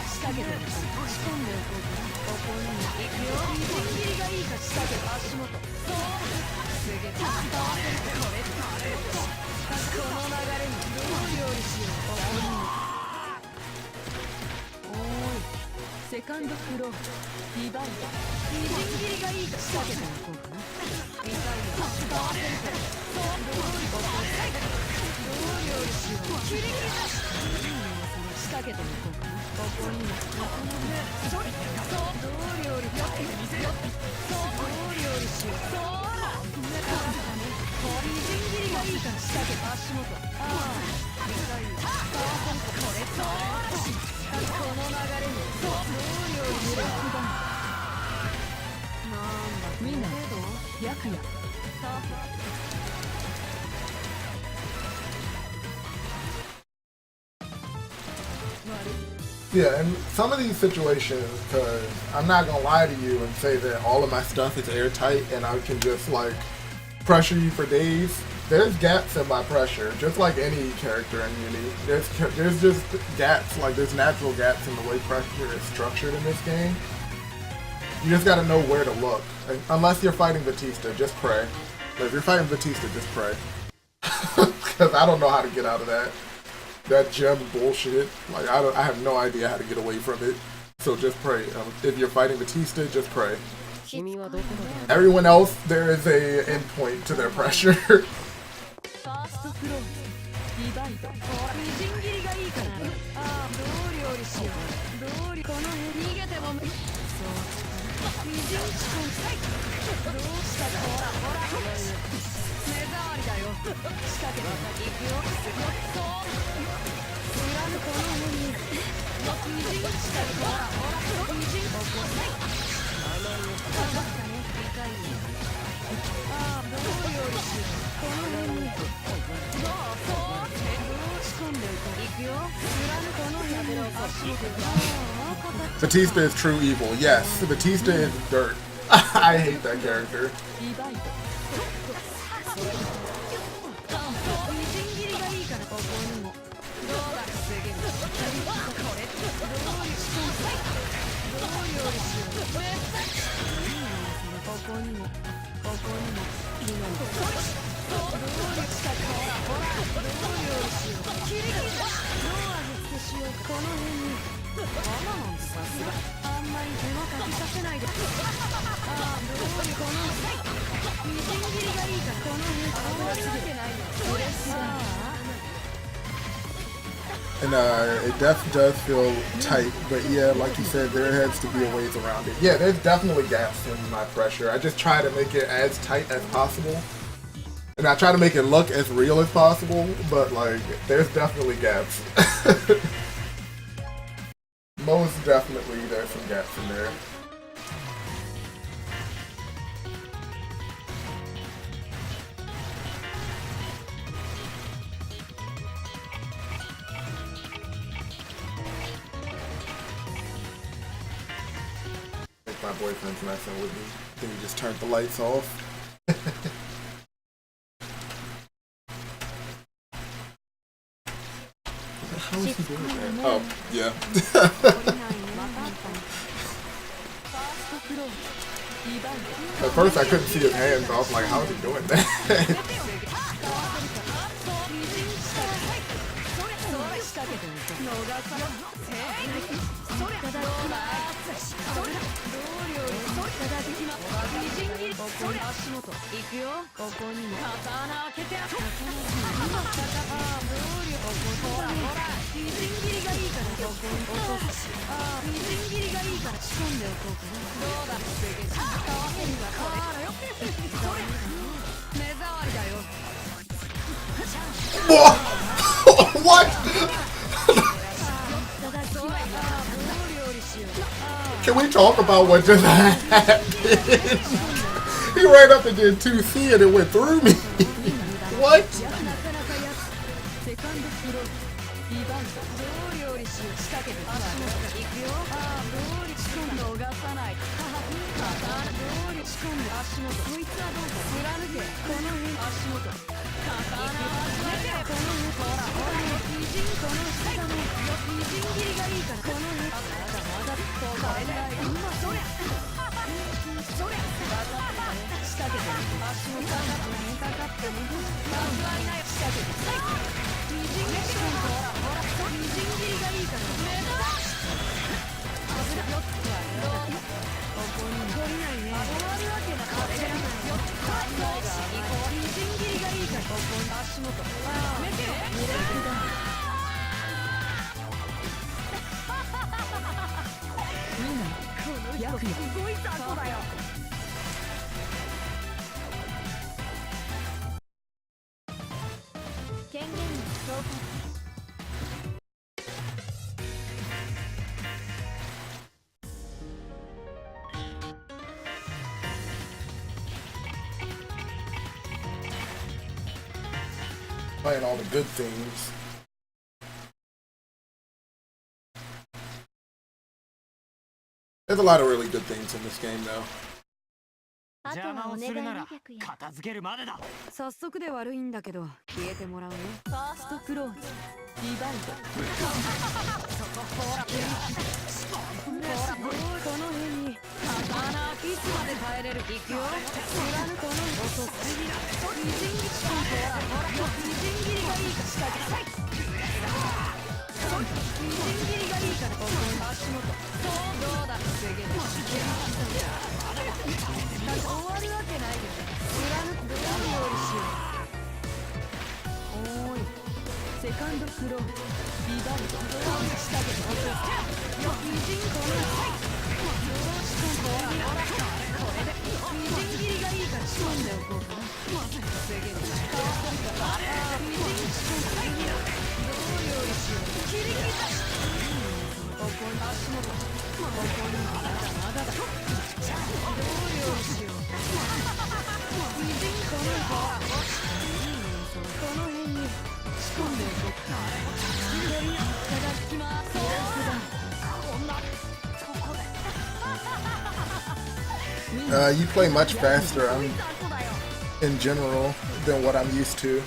仕掛けて仕込んでおこうか。ここにも行くよ。みじん切りがいいか。仕掛けて足元。すげえ。これこの流れにどう料理しよう。ここにも。おーい。セカンドフロー。ディバイド。みじん切りがいいか。仕掛けておこうかな。見たいよ。どう料理しよう。切り切りだし。仕掛けておこうかな。 ここにもそうどう料理やってみせよそうどう料理しようそうだみじん切りがいいから仕掛け足元ああ見たいよこれそうこの流れにそうどう料理しようなんだみんな白夜 Yeah, and some of these situations, because I'm not gonna lie to you and say that all of my stuff is airtight and I can just like pressure you for days. There's gaps in my pressure, just like any character in Uni. There's just gaps, like there's natural gaps in the way pressure is structured in this game. You just gotta know where to look. Unless you're fighting Batista, just pray. If you're fighting Batista, just pray. Because I don't know how to get out of that. That gem bullshit. Like I have no idea how to get away from it. So just pray. If you're fighting Batista, just pray. Everyone else, there is a endpoint to their pressure. Batista is true evil. Yes, Batista is dirt. I hate that character. And it does feel tight, but yeah, like you said, there has to be a ways around it. Yeah, there's definitely gaps in my pressure. I just try to make it as tight as possible. And I try to make it look as real as possible, but like, there's definitely gaps. Most definitely there's some gaps in there. My boyfriend's messing with me. Then he just turned the lights off. How is he doing that? Oh, yeah. At first I couldn't see his hands. I was like, how is he doing that? What? Can we talk about what just happened? He ran up and did 2C and it went through me. What? Playing all the good things. There's a lot of really good things in this game, though. あと邪魔はお願いをするなら200や片付けるまでだ。早速で悪いんだけど消えてもらうよ。ファーストクローズリバイド。この辺にいつまで耐えれる。行くよ。貫この遅すぎだ。みじん切りほらみじん切りがいいか仕掛けなさい。みじん切りがいいからここに足元。どうだ防げる。終わるわけないで。貫くどう料理しよう。おーいセカンドクローリバイド。仕掛けて落とす。みじんこのほらこれでみじん切りがいいから仕込んでおこうかな。防げる。みじん仕込んでどう料理しよう。切り刻しここに足元。ここにまだまだだ。どう料理しよう。みじんこのほらこの辺に仕込んでおこうか。いただきます。You play much faster in general than what I'm used to.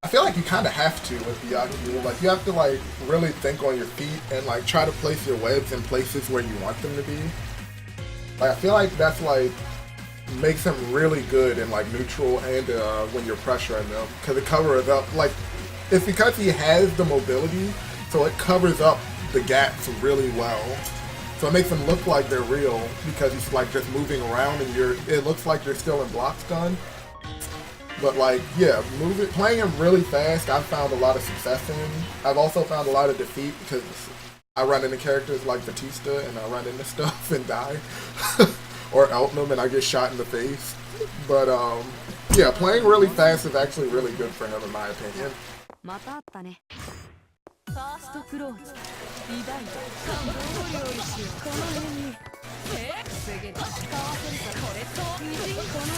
I feel like you kind of have to with Byakuya. Like, you have to, like, really think on your feet and, like, try to place your webs in places where you want them to be. Like, I feel like that's, like, makes him really good in, like, neutral and when you're pressuring them. Because it covers up, like, it's because he has the mobility, so it covers up the gaps really well. So it makes them look like they're real because he's like just moving around and it looks like you're still in block stun. But like, yeah, playing him really fast, I've found a lot of success in. I've also found a lot of defeat because I run into characters like Batista and I run into stuff and die. Or Elton and I get shot in the face. But yeah, playing really fast is actually really good for him in my opinion. またあったね。ファーストクローズリバイド。どう料理しよう。この辺に防げる。かわせるかこれとみじんこの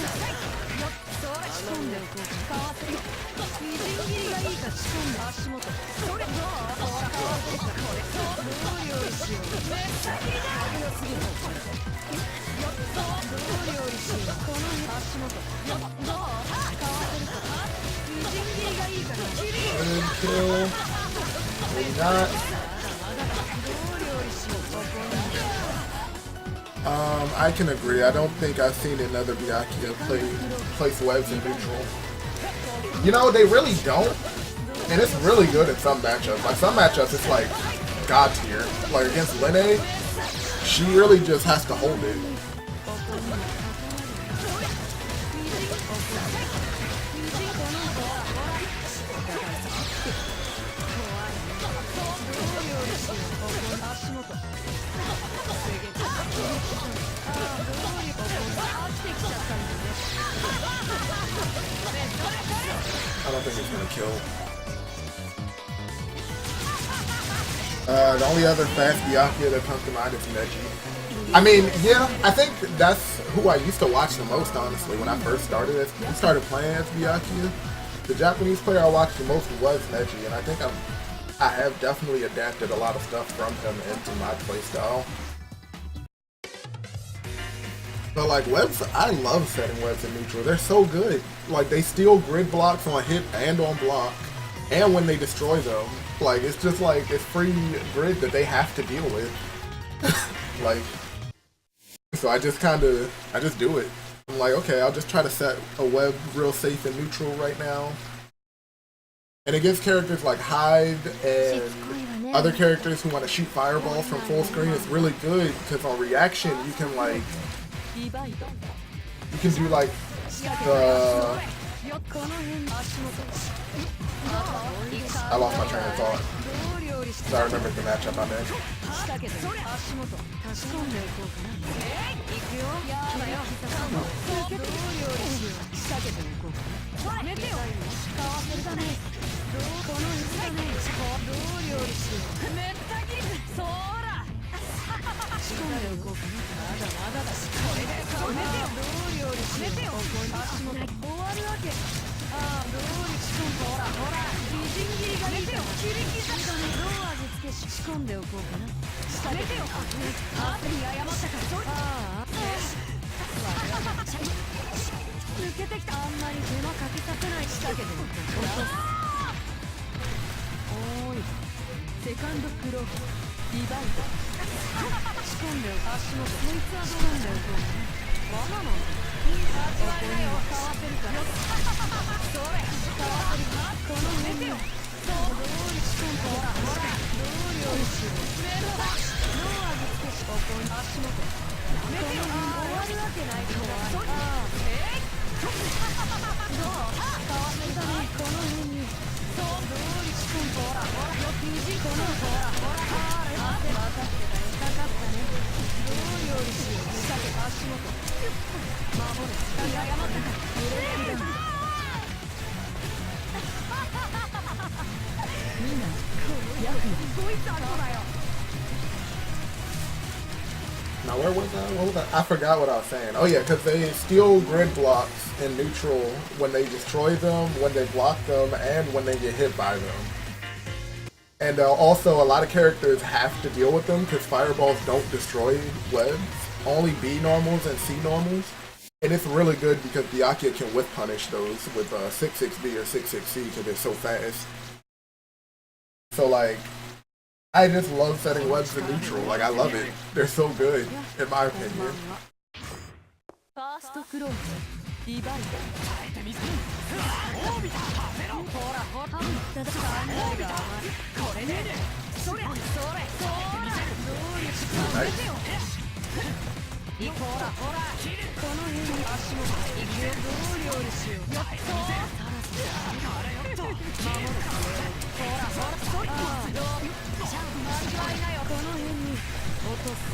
それ仕込んでおこうか。かわせるみじん切りがいいか仕込んで足元。それどうほらかわせるかこれとどう料理しよう。めっちゃ切りだ。危なすぎる。どう料理しよう。この足元。どうかわせるかみじん切りがいいから切り。 Maybe not. I can agree. I don't think I've seen another Byakuya place webs in neutral. You know, they really don't. And it's really good in some matchups. Like, some matchups, it's like God tier. Like, against Lene, she really just has to hold it. I don't think it's gonna kill. The only other fast Byakuya that comes to mind is Neji. I mean, yeah, I think that's who I used to watch the most, honestly, when I first started playing as Byakuya. The Japanese player I watched the most was Neji, and I think I have definitely adapted a lot of stuff from him into my playstyle. But like webs, I love setting webs in neutral. They're so good. Like they steal grid blocks on hit and on block, and when they destroy them, like it's just like it's free grid that they have to deal with. Like, so I just do it. I'm like, okay, I'll just try to set a web real safe in neutral right now. And it gives characters like Hyde and other characters who want to shoot fireballs from full screen. It's really good because on reaction you can like. You can do like the... I lost my train of thought. So I remember the matchup I'm in. 抜けてきた。あんまり手間かけさせない仕掛けてもおーいセカンドクローリバイド仕込んでよ足元こいつはどうなんだよ罠なんだここにはかわせるからそれかわせるかこの目でよそうどうり仕込んでほらほらどうりおいしいメロだノーアグつけしここに足元やめてよ終わるわけないからああどうかわせるかねこの辺にそうどうり仕込んでほらほらよくじこのほらほらあれ分かってたよかかったねどう料理しよう仕掛け足元守る下に謝ったからブレーキダウンみんなこのヤクすごい雑魚だよ Now where was that? What was that? I forgot what I was saying. Oh yeah, because they steal grid blocks in neutral when they destroy them, when they block them, and when they get hit by them. And also, a lot of characters have to deal with them because fireballs don't destroy webs. Only B normals and C normals. And it's really good because Byakuya can whiff punish those with 6-6B or 6-6C because they're so fast. So like, I just love setting webs in neutral. Like, I love it. They're so good, in my opinion. ファーストクローズリバイド耐えてみせるほらほらただ考えが甘いこれねそれそれそうどうりしかめてよほらほらこの辺に足元行くよどう料理しようやっと守るほらほらそれどう間違いないよこの辺に落とす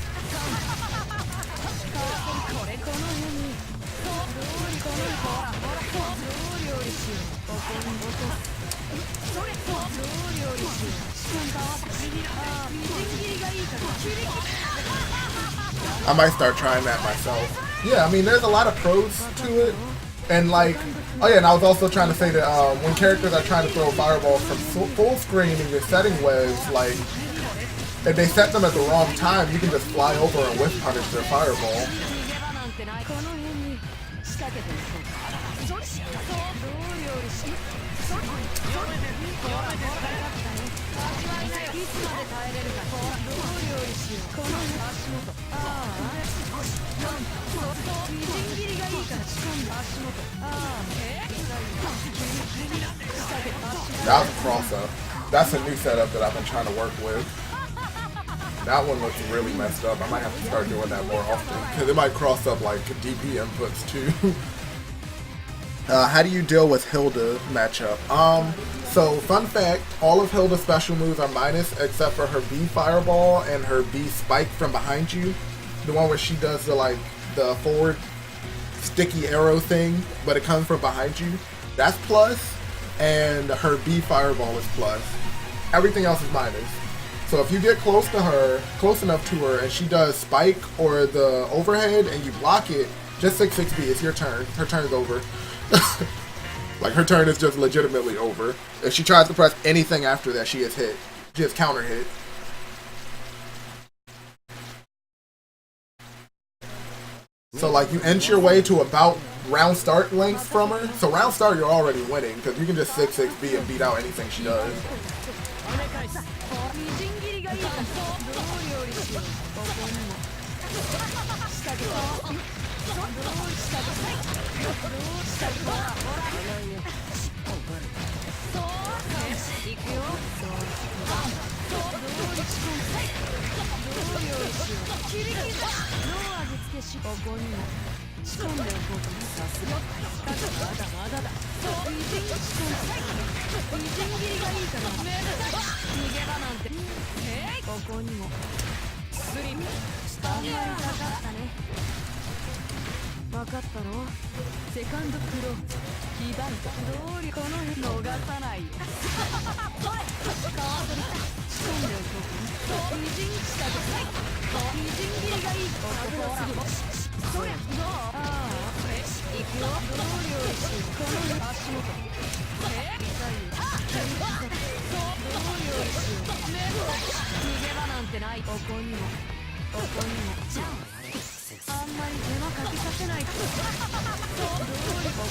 これこの辺にそうどうりこのほらほらどう料理しようここに落とすそれどう料理しようしかもああみじん切りがいいから I might start trying that myself. Yeah, I mean, there's a lot of pros to it. And like, oh yeah, and I was also trying to say that when characters are trying to throw fireballs from full screen and you're setting waves, like, if they set them at the wrong time, you can just fly over and whiff punish their fireball. That was a cross-up. That's a new setup that I've been trying to work with. That one looks really messed up. I might have to start doing that more often because it might cross up like DP inputs too. How do you deal with Hilda matchup? So fun fact, all of Hilda's special moves are minus except for her B fireball and her B spike from behind you. The one where she does the forward sticky arrow thing, but it comes from behind you. That's plus, and her B fireball is plus. Everything else is minus. So if you get close enough to her, and she does spike or the overhead and you block it, just 6-6B, it's your turn. Her turn is over. Like, her turn is just legitimately over. If she tries to press anything after that, she is hit. She is counter hit. So like, you inch your way to about round start length from her. So round start, you're already winning, because you can just 6-6B and beat out anything she does. まり手間かけさせないとどうりここ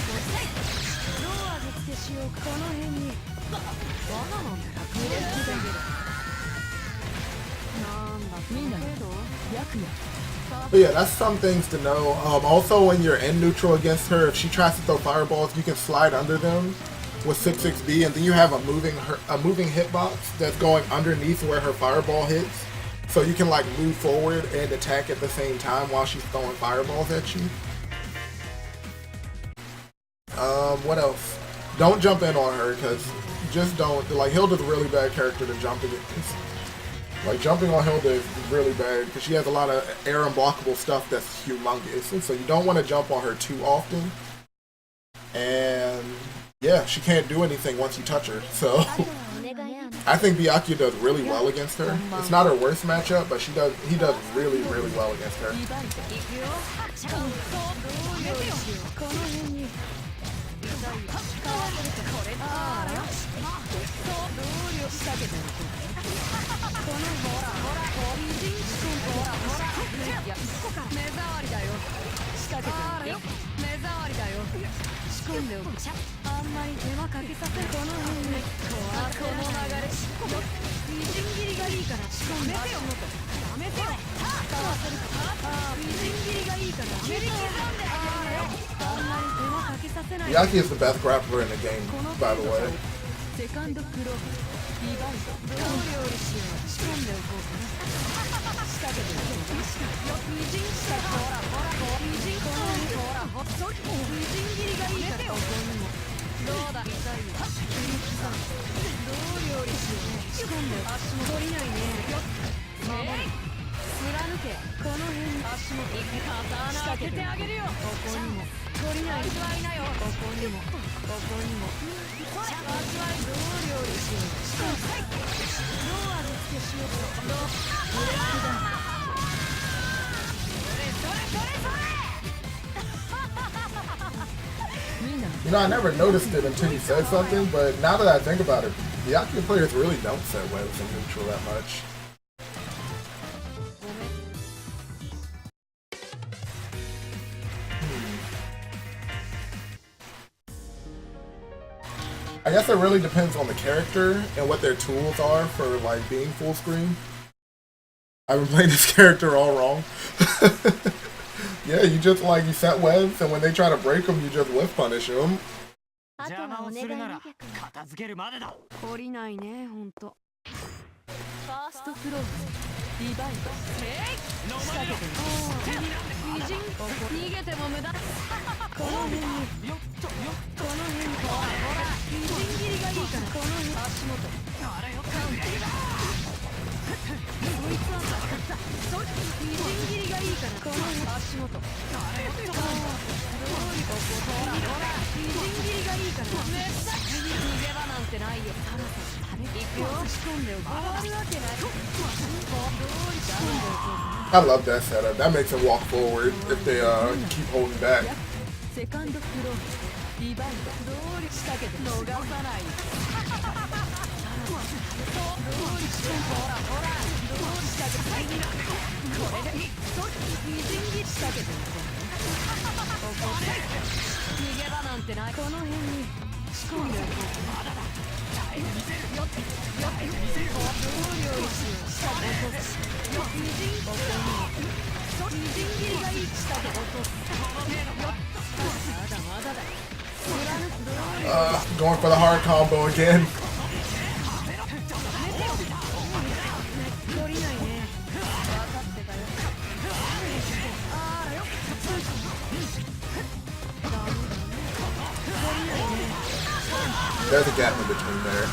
どう味付けしようかこの辺にわがの狙ってるなんだみんなけど役や But yeah, that's some things to know. Also, when you're in neutral against her, if she tries to throw fireballs, you can slide under them with 6-6B, and then you have a moving hitbox that's going underneath where her fireball hits. So you can like move forward and attack at the same time while she's throwing fireballs at you. What else? Don't jump in on her, because just don't. Like, Hilda's a really bad character to jump against. Like, jumping on Hilda is really bad because she has a lot of air unblockable stuff that's humongous. And so you don't want to jump on her too often. And yeah, she can't do anything once you touch her. So I think Byakuya does really well against her. It's not her worst matchup, but he does really, really well against her. Byakuya is the best grappler in the game, by the way. You know, I never noticed it until you said something, but now that I think about it, the Byakuya players really don't set webs in neutral that much. I guess it really depends on the character and what their tools are for like being full screen. I've been playing this character all wrong. Yeah, you just like, you set webs, and when they try to break them, you just whiff punish them. 邪魔をするなら片付けるまでだ。懲りないね、ほんと。ファーストクローズ、リバイド、仕掛けてる。偉人、逃げても無駄。この辺に、この辺に、ほらほら、偉人斬りがいいから、この辺、足元。あれよ、カウンター。そいつは助かった。偉人斬りがいいから、この辺、足元。あれよ、どうにここ、ほらほら、偉人斬りがいいから、めっちゃ逃げ場なんてないよ。たださ、行くよ。仕込んでおく。終わるわけない。どうり仕込んでおく。I love that setup. That makes them walk forward if they keep holding back. セカンドクローズ、リバイド、どうり仕掛けて逃さない。どうり仕込んで、ほらほら、どうり仕掛けて。これで、偉人斬り仕掛けてる。ここで逃げ場なんてない。この辺に仕込んでおこう。まだだ。耐え見せるよってよって見せる。どう料理しよう。仕掛け落とす。偉人ここに偉人斬りがいい。仕掛け落とす。この程度よっ。まだまだだ。貫くどう料理。Going for the hard combo again. 懲りないね。分かってたよ。あらよ。There's a gap in between there.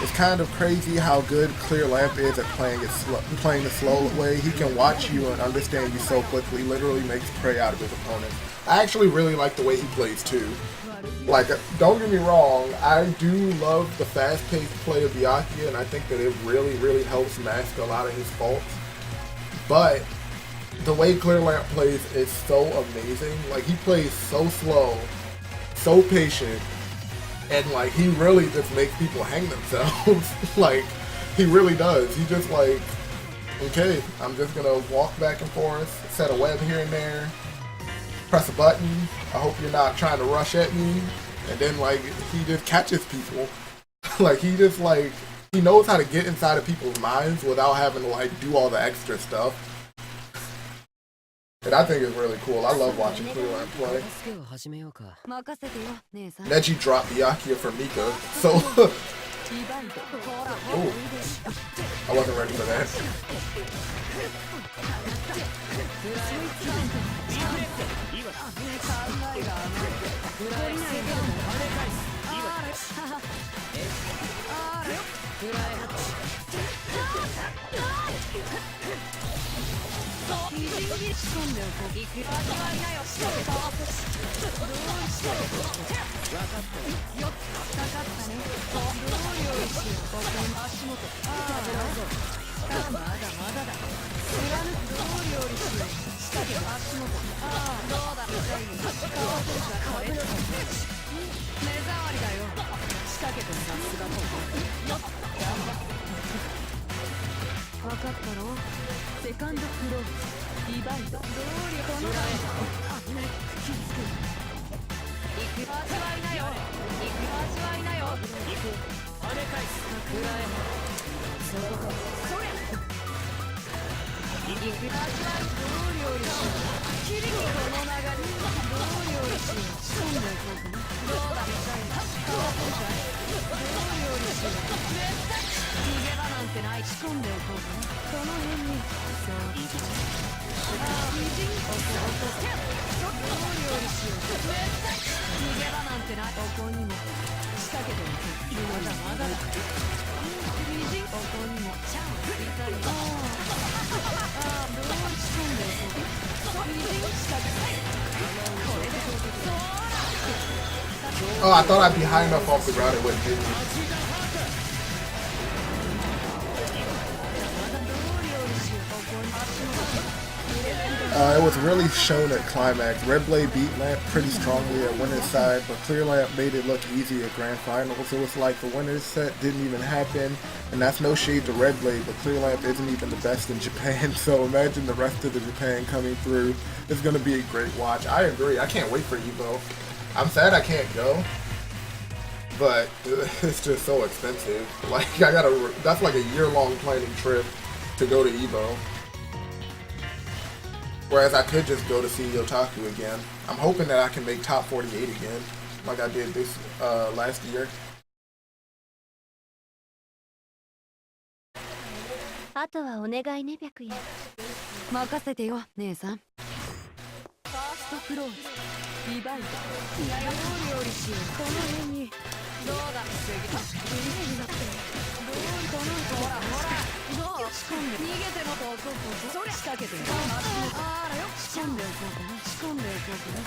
It's kind of crazy how good Clear Lamp is at playing the slow way. He can watch you and understand you so quickly. Literally makes prey out of his opponent. I actually really like the way he plays too. Like, don't get me wrong, I do love the fast-paced play of Byakuya, and I think that it really, really helps mask a lot of his faults. But the way Clear Lamp plays is so amazing. Like, he plays so slow, so patient, and like, he really just makes people hang themselves. Like, he really does. He just like, Okay, I'm just gonna walk back and forth, set a web here and there, press a button. I hope you're not trying to rush at me. And then like he just catches people. Like he just like he knows how to get inside of people's minds without having to like do all the extra stuff. And I think it's really cool. I love watching Clearline play. Neji dropped Byakuya for Mika, so ooh, I wasn't ready for that. Oh, I thought I'd be high enough off the ground it wouldn't hit me. It was really shown at Climax. Red Blade beat Lamp pretty strongly at winner's side, but Clear Lamp made it look easy at Grand Finals. It was like the winner's set didn't even happen, and that's no shade to Red Blade, but Clear Lamp isn't even the best in Japan, so imagine the rest of the Japan coming through. It's going to be a great watch. I agree. I can't wait for Evo. I'm sad I can't go, but it's just so expensive. Like, that's like a year-long planning trip to go to Evo. Whereas I could just go to see Otaku again. I'm hoping that I can make top 48 again, like I did this last year. あとはお願いね白夜。任せてよ姉さん。ファーストクローズ、リバイド、やや料理しよう。この辺にどうだ次グリーンになってどうこのほらほらどう仕込んで逃げてもこうそれ仕掛けてあらよ仕込んでおこうかな仕込んでおこうかな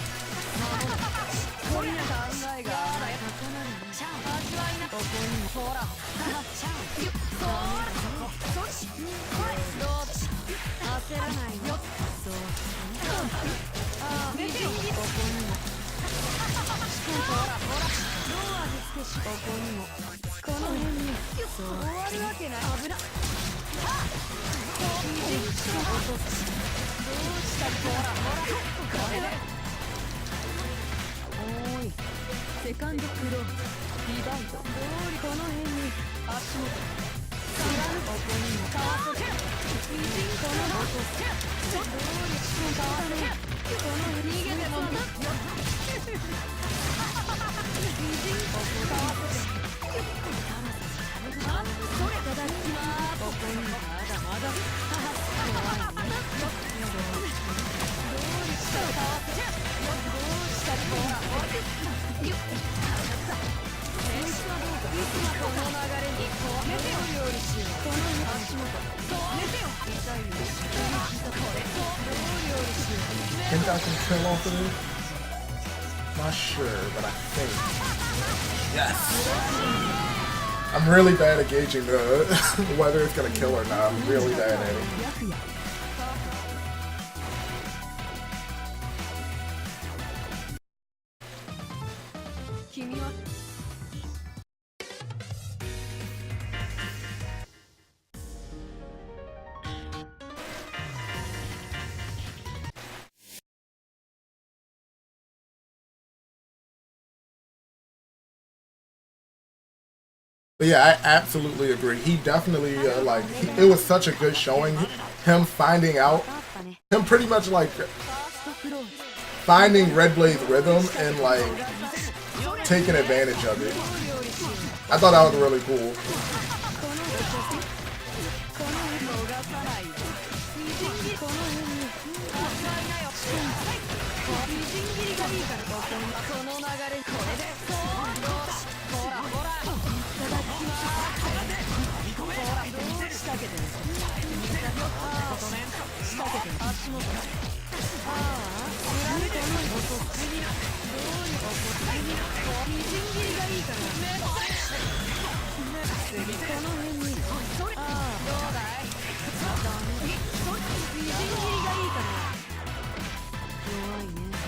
これな考えがあらよ高なるね味わいなここにもほらシャンそっちどっち焦らないよそうああ寝てよここにもほらほらどう味付けしここにもこの辺にそう終わるわけない危なっどうしたほらほらこれでおーいセカンドクローリバイドどうりこの辺に足元ここにもかわせてこの音どうりしかわせてこの逃げてもここかわせてそれいただきますここにまだまだ怖いねどうしたかわせてどうしたほらほらいつもこの流れにこう寝てよ料理しようこの足元そう寝てよ痛いよこれどう料理しよう Think I can kill off of this? Not sure, but I think. Yes! I'm really bad at gauging whether it's gonna kill or not. I'm really bad at it. But yeah, I absolutely agree. He definitely it was such a good showing. Him finding out, him pretty much like finding Red Blade's rhythm and like taking advantage of it. I thought that was really cool.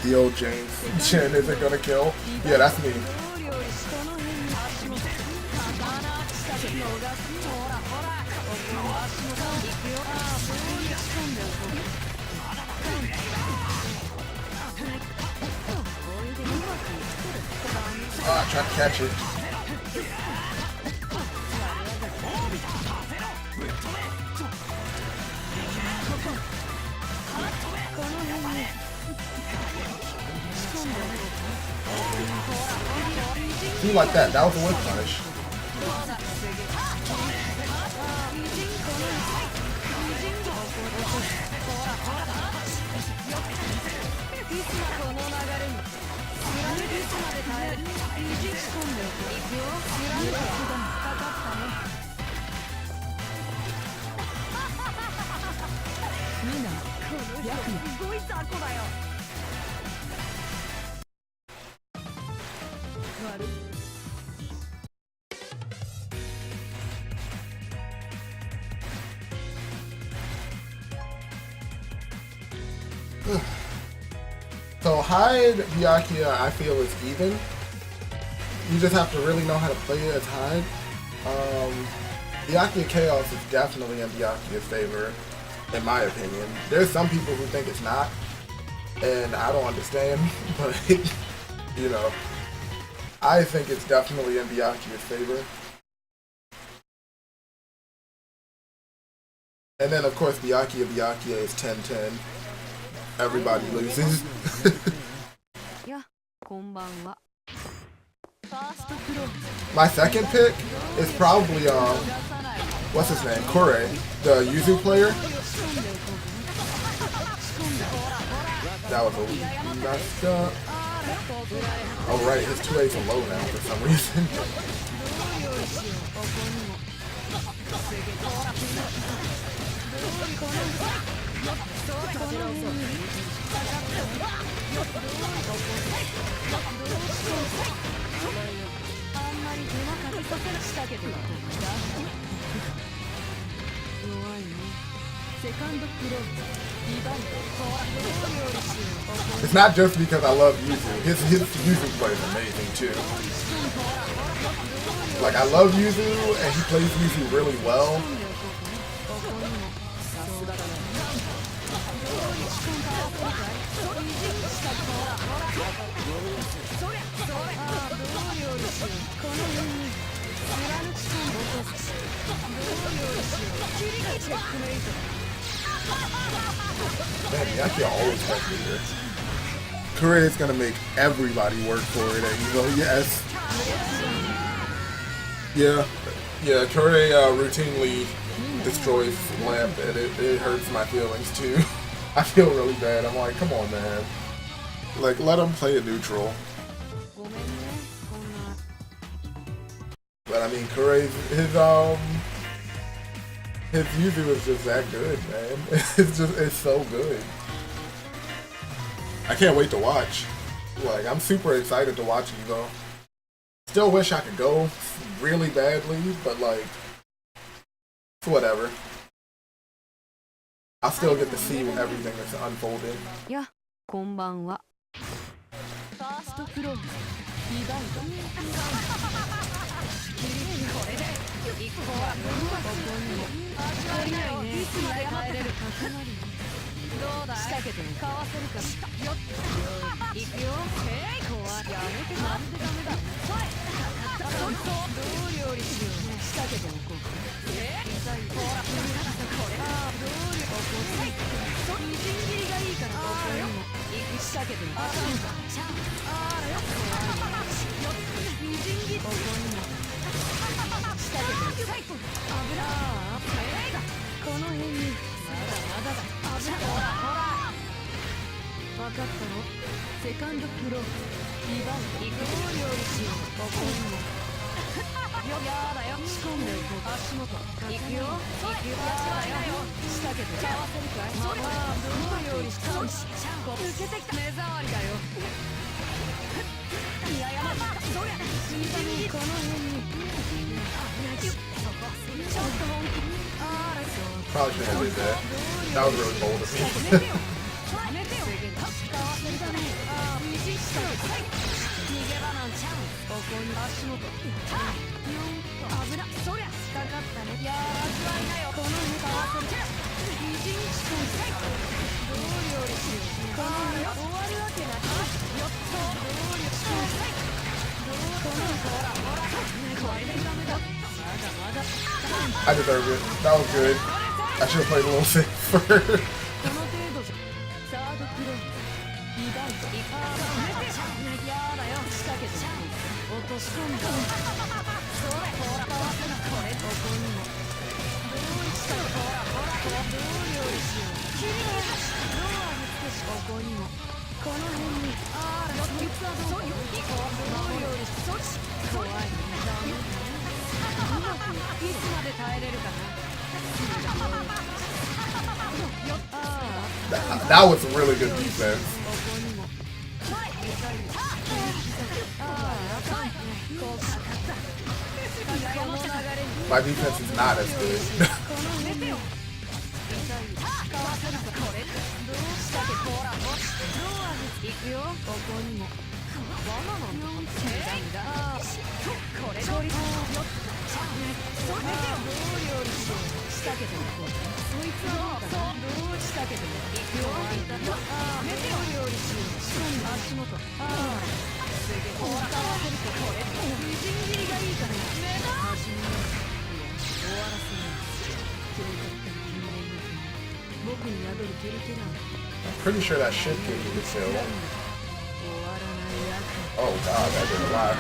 The old James Chen isn't gonna kill. Yeah, that's me. I tried to catch it. See, like that. That was a whip punish. So Hyde Byakuya, I feel, is even. You just have to really know how to play it as Hyde. Byakuya Chaos is definitely in Byakuya's favor, in my opinion. There's some people who think it's not, and I don't understand, but, you know, I think it's definitely in Byakuya's favor. And then, of course, Byakuya is 10-10. Everybody loses. My second pick is probably, what's his name? Kure, the Yuzu player. That was a messed up. Oh right, his 2A's are low now for some reason. It's not just because I love Yuzu. His Yuzu play is amazing too. Like, I love Yuzu and he plays Yuzu really well. Man, Byakuya always has leader. Kure is gonna make everybody work for it, and you know, yes. Yeah, Kure routinely destroys Lamp, and it hurts my feelings too. I feel really bad. I'm like, come on, man. Like, let him play a neutral. But I mean, Kure's, his Yuzu is just that good, man. It's so good. I can't wait to watch. Like, I'm super excited to watch it, though. Still wish I could go really badly, but like, it's whatever. I'll still get to see everything that's unfolding. Yeah, konbanwa. First floor, 料理しよう。仕掛けておこうか。ほら、これどう料理おこう。みじん切りがいいからここにも仕掛けておこう。あらよ、みじん切りここにも仕掛けておこう。油この辺にまだだ。油ほら分かったの。セカンドフローリバウンド行くよ。料理しよう。ここにもやだよ。仕込んでおこう。足元行くよ。行くよ。やだよ。仕掛けて合わせるかい。どの料理したの。抜けてきた。目障りだよ。いやまだそりゃみじん切りこの辺にちょっと本気。あらそう。 Probably shouldn't have did that. That was really bold of me. やめてよ。使わせるため。みじん切り逃げ場なんちゃう。ここに足元。油そりゃ引っかかったね。やらずはいなよ。この辺使わせる。みじん切りどう料理しよう。この辺終わるわけない。よっとどう料理しよう。このほらほらこれでダメだ。まだまだ I deserve it. That was good. I should have played a little safer. この程度じゃ。サードクローリバウンドやだよ。仕掛けて落とし込んだ。それほらこれここにもどうしたほらどう料理しよう。切りがどう味付けしここにもこの辺にこいつはどうか。どう料理しそっち怖いね。うまくいつまで耐えれるかな。That was some really good defense. My defense is not as good. 行くよ。ここにもバナナのこれどりよっそれでどう料理しよう。仕掛けておこう。そいつはどうかな。どう仕掛けて行くよ。やめてよ。料理しよう。しかも足元すげえほら合わせるとこれみじん切りがいいから目だ。始めよう。いや終わらせよう。今日だったら人間の僕に宿るケルケラー。 I'm pretty sure that shit came to the tail. Oh god, that did a lot.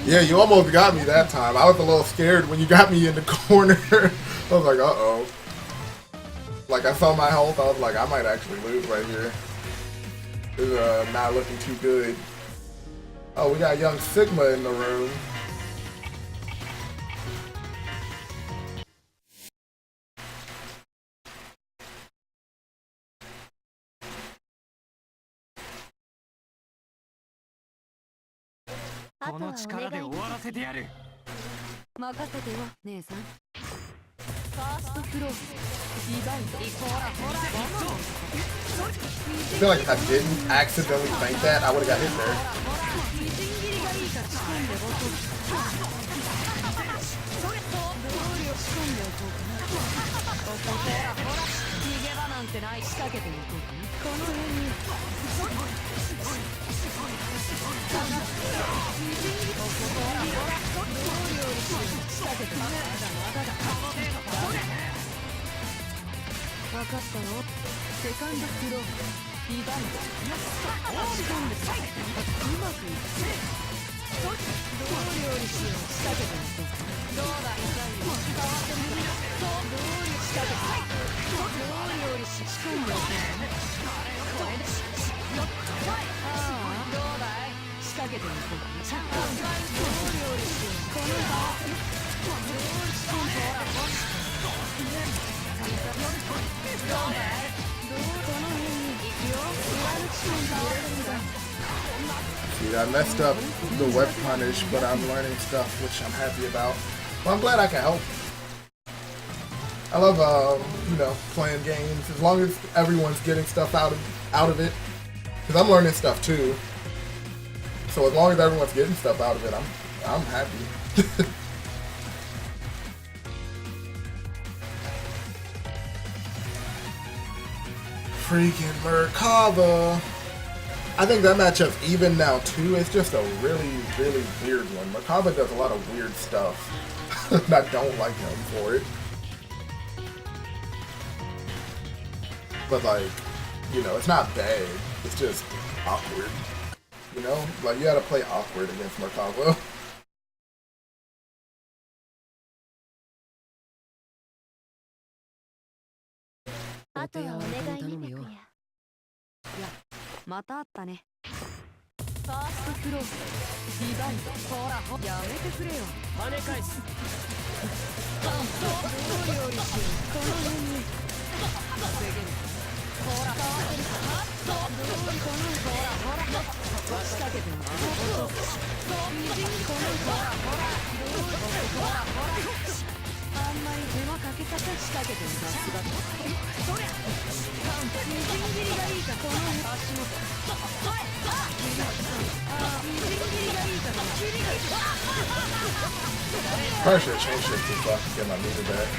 Yeah, you almost got me that time. I was a little scared when you got me in the corner. I was like, uh-oh. Like, I saw my health, I was like, I might actually lose right here. This is not looking too good. Oh, we got young Sigma in the room. This power will finish it. 任せてよ姉さん。ファーストフローリバウンドほら I feel like if I didn't accidentally think that, I would have got hit there. みじん切りがいいから仕込んでおこう。それとどう料仕込んでおこうかな。ここほら逃げ場なんてない。仕掛けておこうかな。この辺にみじん切りここほらどう料理しよう。仕掛けてまだまだだ。分かったの。セカンドフローリバウンド仕込んでうまくいってどう料理しよう。仕掛けてみてどうだ。使わせるどう料理仕掛けてどう料理仕込んでおこう。これでどうだい。仕掛けてみてどう料理しよう。この場どう仕込んでほらどうだい。この辺に行くよ。Dude, I messed up the web punish, but I'm learning stuff, which I'm happy about. Well, I'm glad I can help. I love, you know, playing games as long as everyone's getting stuff out of it. Because I'm learning stuff too. So as long as everyone's getting stuff out of it, I'm happy. Freaking Merkava. I think that matchup's even now too. It's just a really, really weird one. Merkaba does a lot of weird stuff. And I don't like him for it. But like, you know, it's not bad. It's just awkward. You know? Like, you gotta play awkward against Merkaba. Probably should have changed it so I could get my meter back.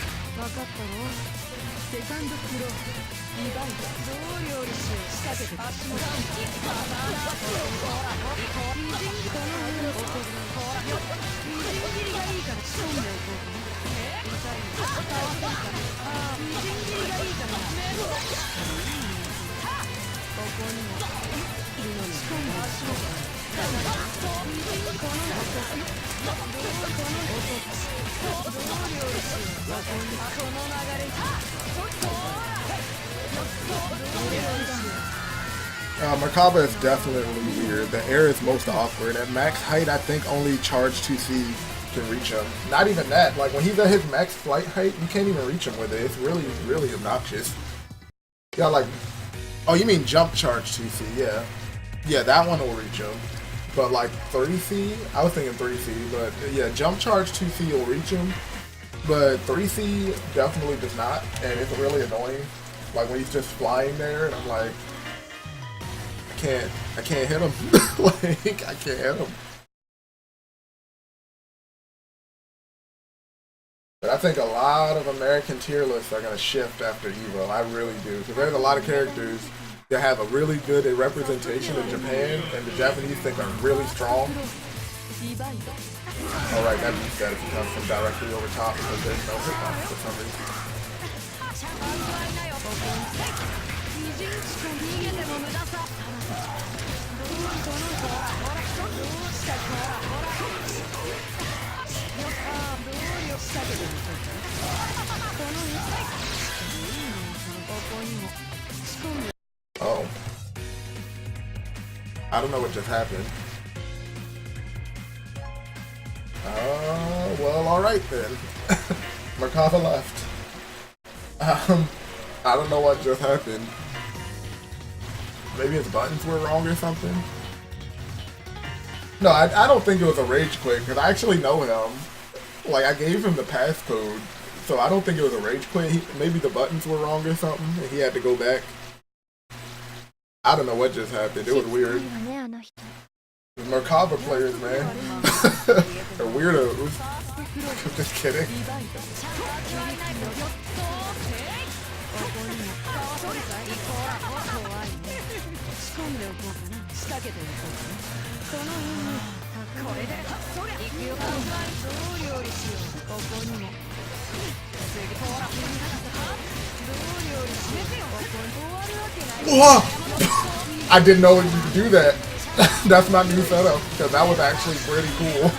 Merkaba is definitely weird. The air is most awkward. At max height, I think only charge 2C can reach him. Not even that. Like, when he's at his max flight height, you can't even reach him with it. It's really, really obnoxious. Yeah, like... Oh, you mean jump charge 2C, yeah. Yeah, that one will reach him. But, like, 3C? I was thinking 3C, but, yeah, jump charge 2C will reach him. But 3C definitely does not, and it's really annoying. Like, when he's just flying there, and I'm like... I can't hit him. Like, I can't hit him. But I think a lot of American tier lists are going to shift after Evo. I really do. Because there's a lot of characters that have a really good representation in Japan, and the Japanese think are really strong. Alright, that beats that if it comes from directly over top because there's no hitbox for some reason. Oh. I don't know what just happened. Well, alright then. Merkaba left. I don't know what just happened. Maybe his buttons were wrong or something? No, I don't think it was a rage quit, because I actually know him. Like, I gave him the passcode, so I don't think it was a rage quit. Maybe the buttons were wrong or something, and he had to go back. I don't know what just happened. It was weird. The Merkaba players, man. They're weirdos. Just kidding. Whoa! I didn't know you could do that. That's my new setup, because that was actually pretty cool.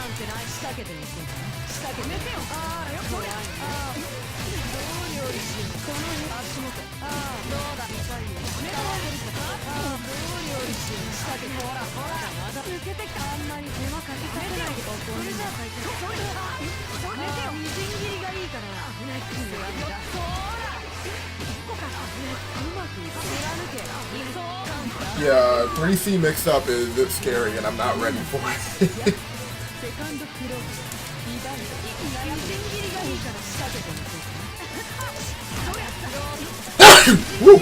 Yeah, 3C mixed up is scary and I'm not ready for it. Woo!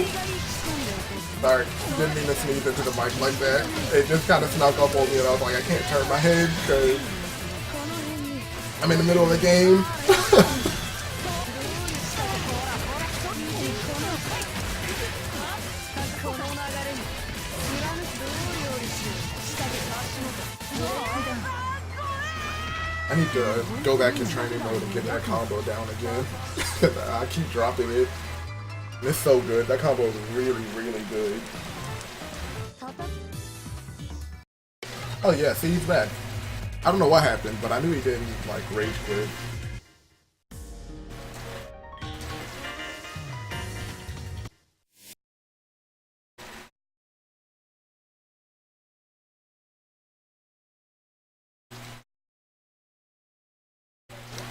Sorry, didn't mean to sneeze into the mic like that. It just kind of snuck up on me and I was like, I can't turn my head because I'm in the middle of the game. I need to go back in training mode and get that combo down again. I keep dropping it. It's so good. That combo is really, really good. Oh yeah, see, he's back. I don't know what happened, but I knew he didn't like rage quit.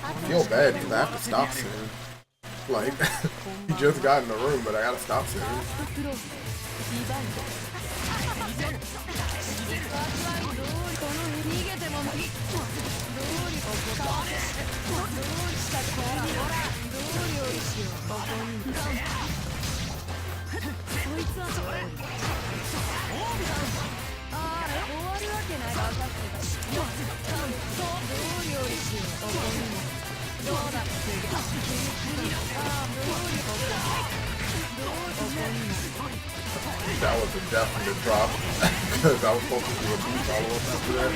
I feel bad because I have to stop soon. Like, he just got in the room, but I gotta stop soon. That was a definite drop because I was supposed to do a beat follow up after that.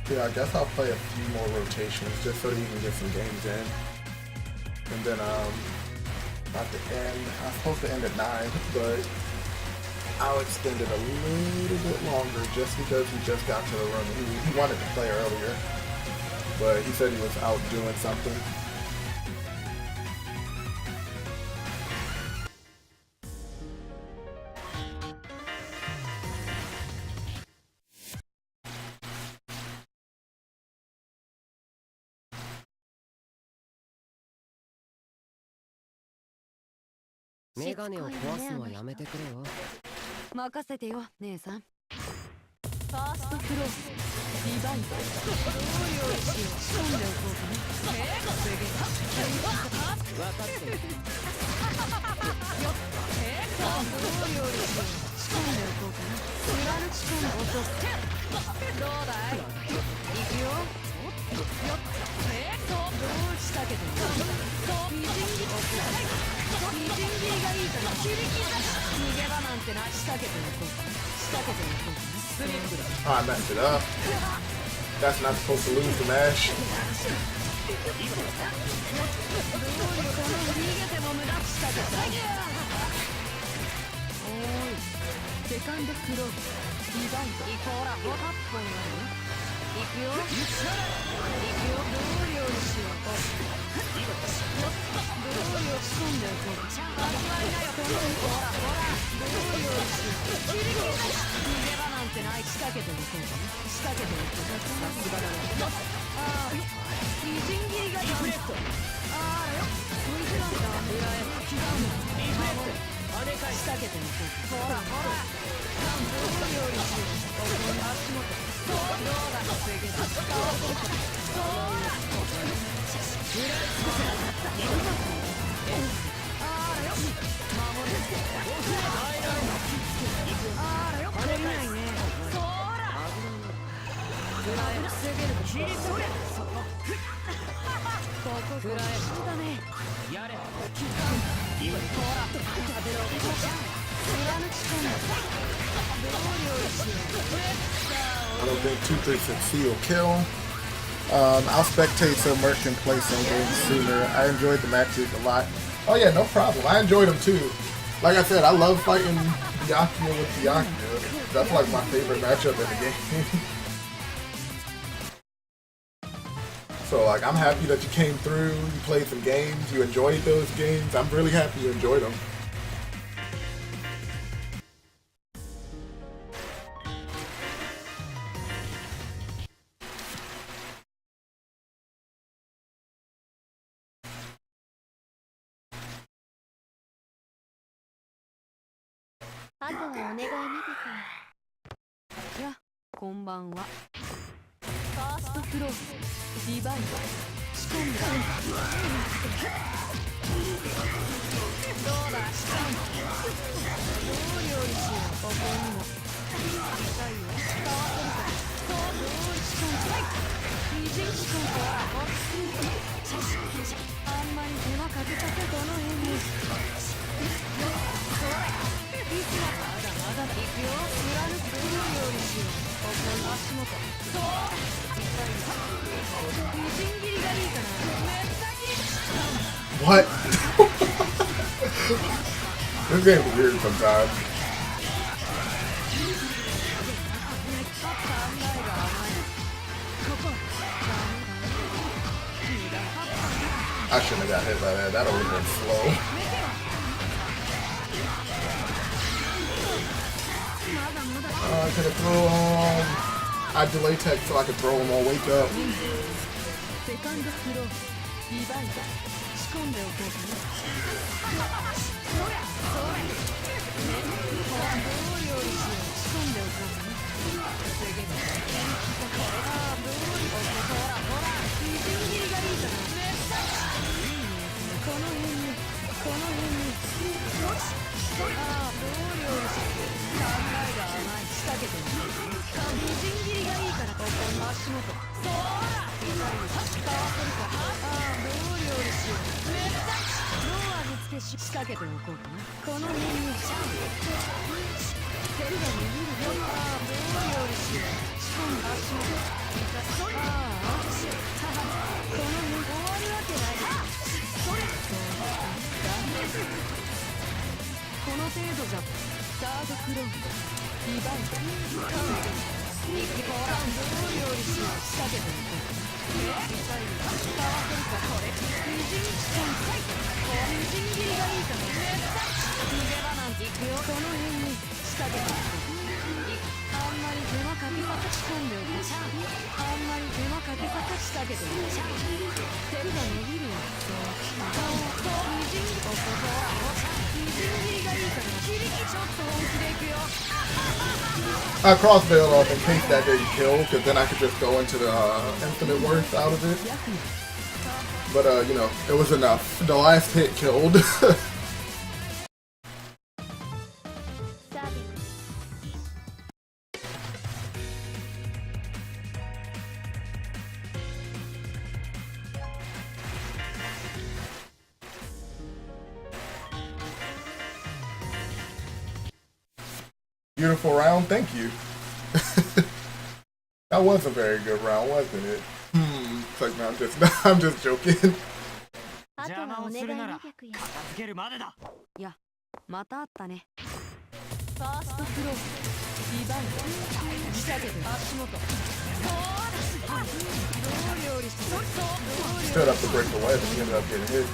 Yeah, I guess I'll play a few more rotations just so you can get some games in. And then at the end, I'm supposed to end at 9, but I'll extend it a little bit longer just because he just got to the room. He wanted to play earlier, but he said he was out doing something. Make itよ壊すのはやめてくれよ。任せてよ、姉さん。ファーストクロース、リバインド、同僚意志を仕込んでおこうかね。分かってる。同僚意志を仕込んでおこうかな。貫き込んで落とす。どうだい？行くよ。どう仕掛けてる？みじん切り。みじん切りがいいから切り刻む。逃げ場なんてな仕掛けておこう。仕掛けておこう。スリップだ。Oh, I messed it up. That's not supposed to lose the match. 逃げても無駄仕掛けた。おーい。セカンドクローズ。リバインド。ほら、8本あるよ。行くよ。行くよ。同僚にしよう。同僚仕込んでおこう。始まりだよ。ほら。同僚にしよう。切り刻む。逃げ場なんてない仕掛けておこう。仕掛けておこう。さすがだな。ああ、みじん切りがいい。ああよ。こいつなんだ。裏へ刻む。リフレット。仕掛けておこう。ほら。同僚にしよう。ここに足元。どうだ防げた。I don't think 236C will kill. I'll spectate so Merc can play singles sooner. I enjoyed the matches a lot. Oh yeah, no problem. I enjoyed them too. Like I said, I love fighting Byakuya with Byakuya. That's like my favorite matchup in the game. So like, I'm happy that you came through, you played some games, you enjoyed those games. I'm really happy you enjoyed them. Yeah, こんばんは。ファーストフロー、リバイド、仕込んだ。どうだ、仕込んだ。どう料理しよう、ここにも。痛いよ、使わせるか。どう仕込んだ。擬人仕込んだ。あんまり手間かけさせ、この辺に。いつもまだまだ行くよ。裏抜く料理しよう。ここの足元。そう痛いよ。みじん切りがいいかな。めった切り。What? This game's weird sometimes. I shouldn't have got hit by that. That would have been slow. I could have thrown I delay tech so I could throw him on wake up. I cross-bailed off in case that didn't kill, because then I could just go into the infinite worth out of it. But, you know, it was enough. The last hit killed. Beautiful round, thank you. That was a very good round, wasn't it? It's like, no, I'm just joking. いや、またあったね。ファーストフロー、リバイド、仕掛けて足元。Stood up to break the wedge and ended up getting hit.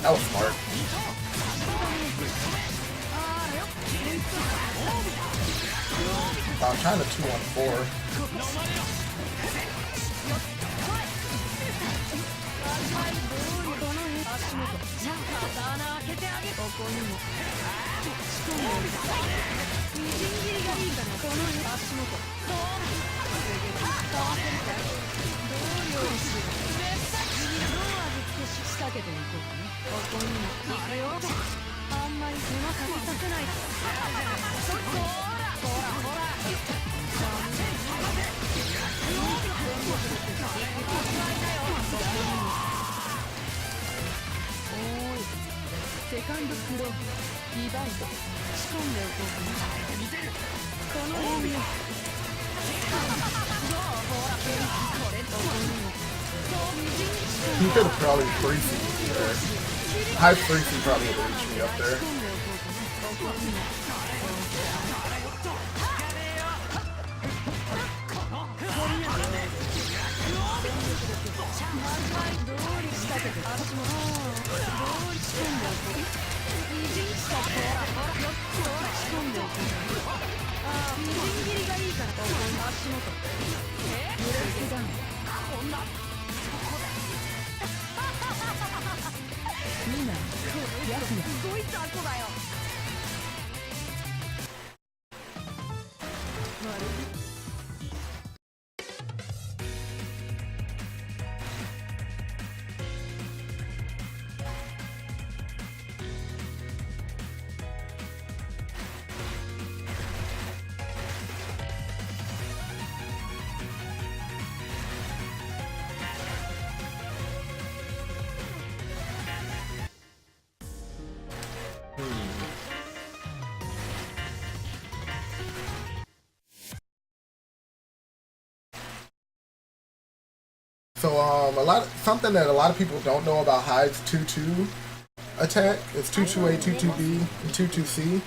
That was smart. I'm trying to 2-on-4. He could have probably 3C me there. High 3C probably would have reached me up there. So something that a lot of people don't know about Hyde's 2-2 attack. It's 2-2A, 2-2B, and 2-2C.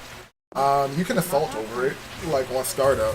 You can assault over it, like on startup.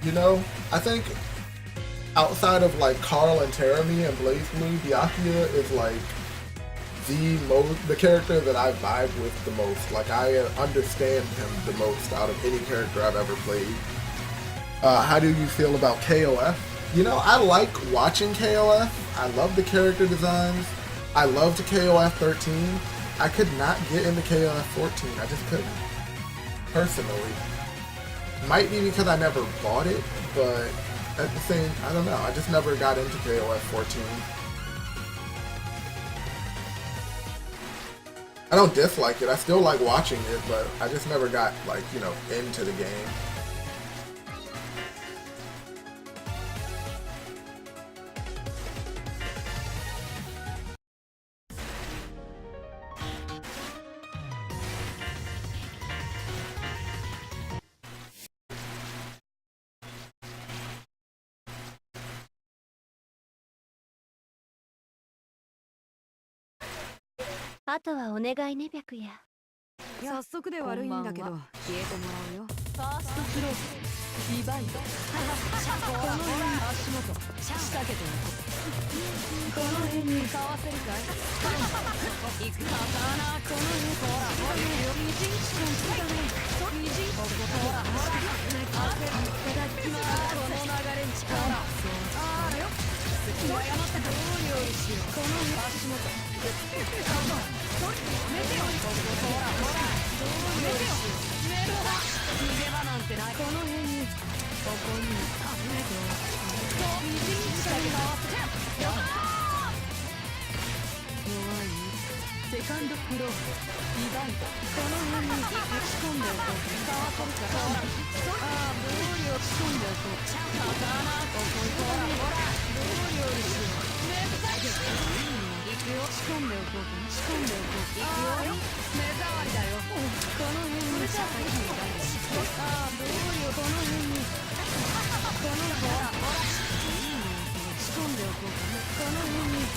You know, I think outside of like Carl and Terami and Blaze Blue, Byakuya is like the character that I vibe with the most. Like, I understand him the most out of any character I've ever played. How do you feel about KOF? You know, I like watching KOF. I love the character designs. I loved KOF 13. I could not get into KOF 14. I just couldn't. Personally. Might be because I never bought it, but at the same, I don't know. I just never got into KOF 14. I don't dislike it. I still like watching it, but I just never got, like, you know, into the game.あとはお願いね白夜。早速で悪いんだけど消えてもらうよ。ファーストクローズリバイドこの辺に足元仕掛けておく。この辺にかわせるかい。行くかな。この辺ほらほらみじんちくんつだね。みじんここほらほら焦るいただきます。この流れに力あるよ。隙間山ってどう料理しよう。この足元メテオここほらほらどう料理しよう。メロだ逃げ場なんてない。この辺にここにメテオみじんちくん合わせて弱いセカンドクローリバイドこの辺に打ち込んでおこう。かわせるかああどう料理仕込んでおこう。刀ここにほらほらどう料理しよう。めっちゃ仕込んでおこうかな。仕込んでおこう。いくよ。目障りだよ。この辺に社会人がいる。ああ、どうよ。この辺に。このほらほら。いいね。仕込んでおこうかな。この辺に。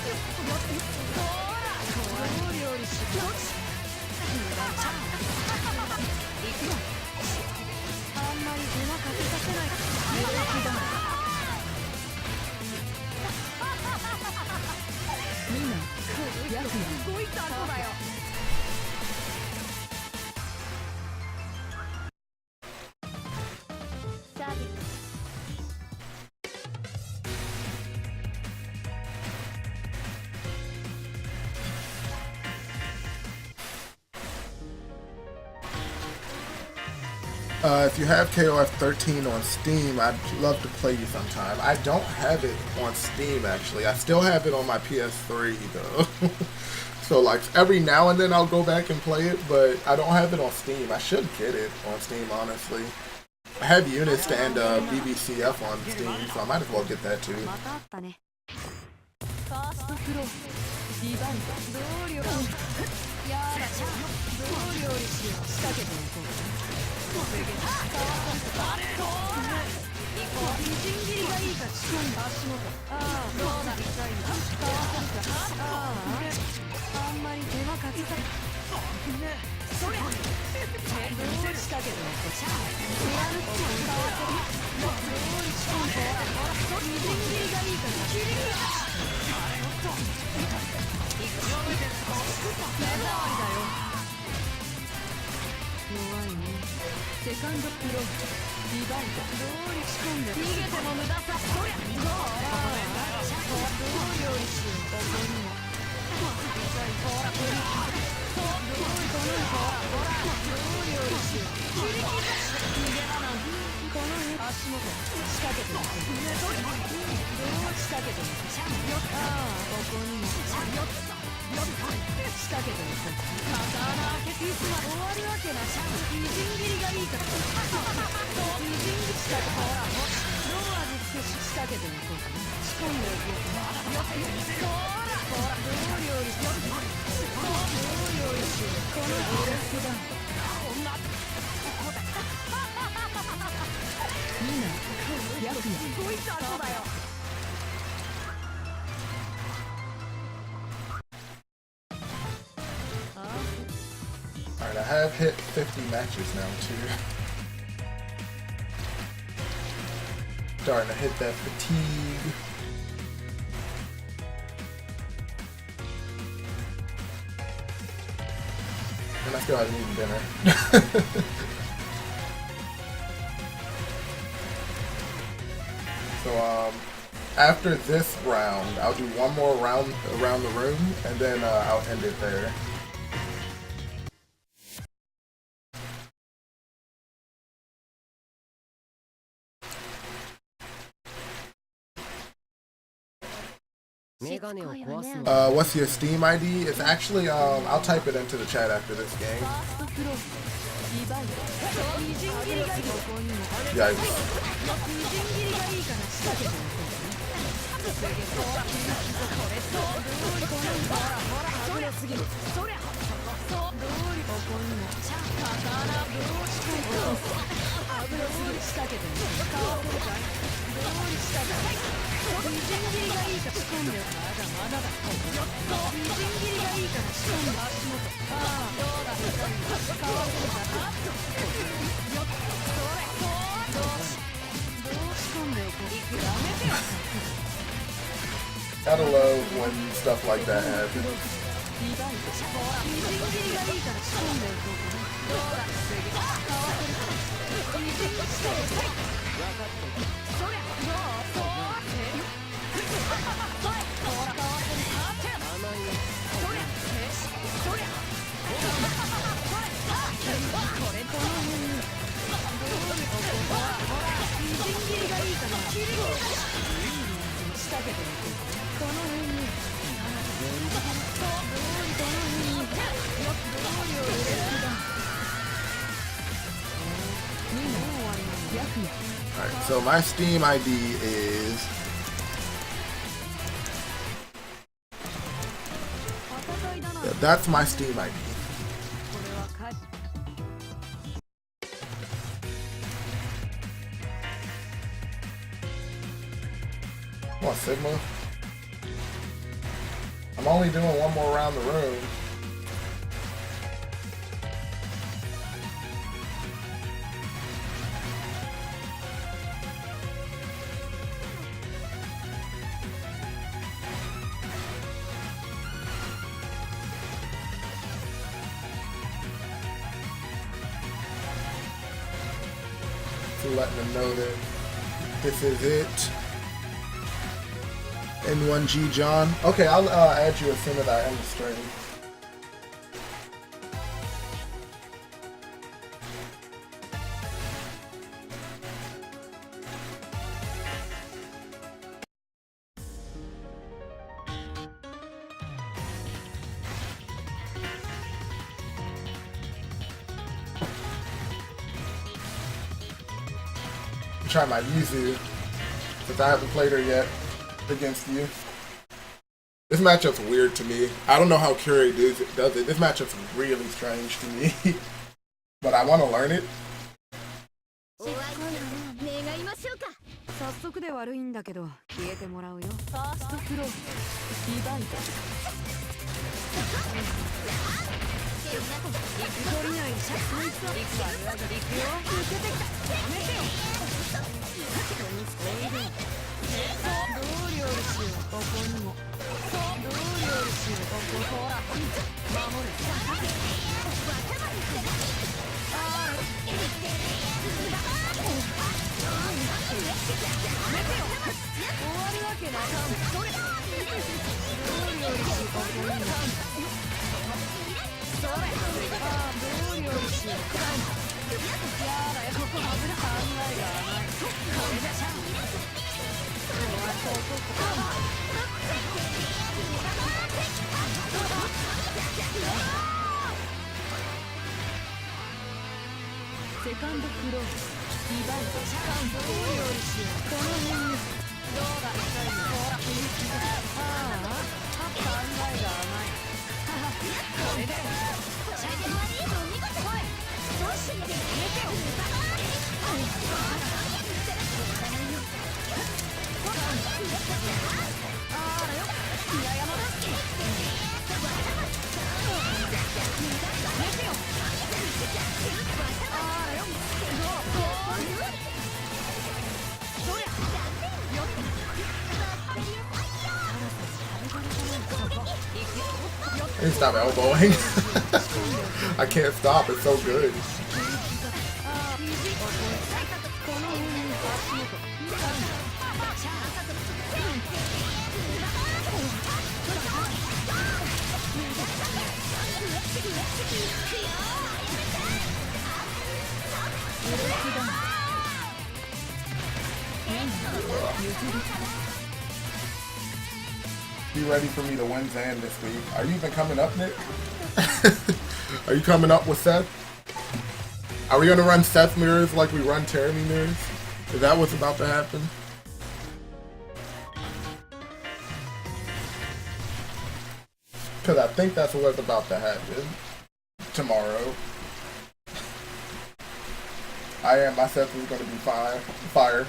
ほら。どう料理しよう。無駄ちゃん。いくよ。あんまり手間かけさせない。無敵だ。みんな、ヤクすごいタコだよ。サービス。If you have KOF 13 on Steam, I'd love to play you sometime. I don't have it on Steam, actually. I still have it on my PS3, though. So, like, every now and then I'll go back and play it, but I don't have it on Steam. I should get it on Steam, honestly. I have UNIST and BBCF on Steam, so I might as well get that, too. みじん切りがいいか仕込んで足元。ああ、どうだ。痛いんだ。あんまり手間かけた。そりゃ。どうしたけど。やるって使わせる。どう仕込んで。みじん切りがいいから。切りが。いくよ。目障りだよ。弱いね。セカンドプロリバイド。どうに仕込んで逃げても無駄さ。そりゃどう料理しよう。ここにも痛い。ほらこれどうこのほらどう料理しよう。切り刻逃げだなんて。この足元仕掛けてみて。どう仕掛けてみて。ああここにも仕掛けてみて。刀開けていつまで終わるわけなし。みじん切りがいいから。みじん切りしたらほらどう味付けし仕掛けてみこうかな。仕込んでおこうかな。ほらどう料理しよう。どう料理しよう。このブレスだ。こんなここだ。みんなヤクヤすごいタコだよ。Alright, I have hit 50 matches now, too. Starting to hit that fatigue. And I still haven't eaten dinner. So, after this round, I'll do one more round around the room, and then I'll end it there. What's your Steam ID? It's actually, I'll type it into the chat after this game. Yikes. Gotta love when stuff like that happens. Alright, so my Steam ID is That's my Steam ID. Come on, Sigma. I'm only doing one more around the room. Letting them know that this is it. N1G John. Okay, I'll add you as soon as I end the stream. Try my Yuzu, since I haven't played her yet against you. This matchup's weird to me. I don't know how Curie does it. This matchup's really strange to me. But I want to learn it. 早速で悪いんだけど消えてもらうよ。ファーストクローズリバイト。行く取りないシャツのいつは行くわよ。行くよ。抜けてきた。やめてよ。どう料理しよう。ここにも。どう料理しよう。ここほら。守る。セカンドクローズリバイトチャンスどう料理しよう。この辺にどうだ最後ほらああ考えが甘い。これでシャイデマリード見事来い。どうしやめてよ。あらよいややまだやめてよ。I need to stop elbowing. I can't stop, it's so good. You ready for me to win Zan this week? Are you even coming up, Nick? Are you coming up with Seth? Are we gonna run Seth mirrors like we run Teremy mirrors? Is that what's about to happen? Because I think that's what's about to happen tomorrow. My Seth is gonna be fire.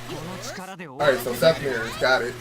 Alright, so Seth mirrors, got it.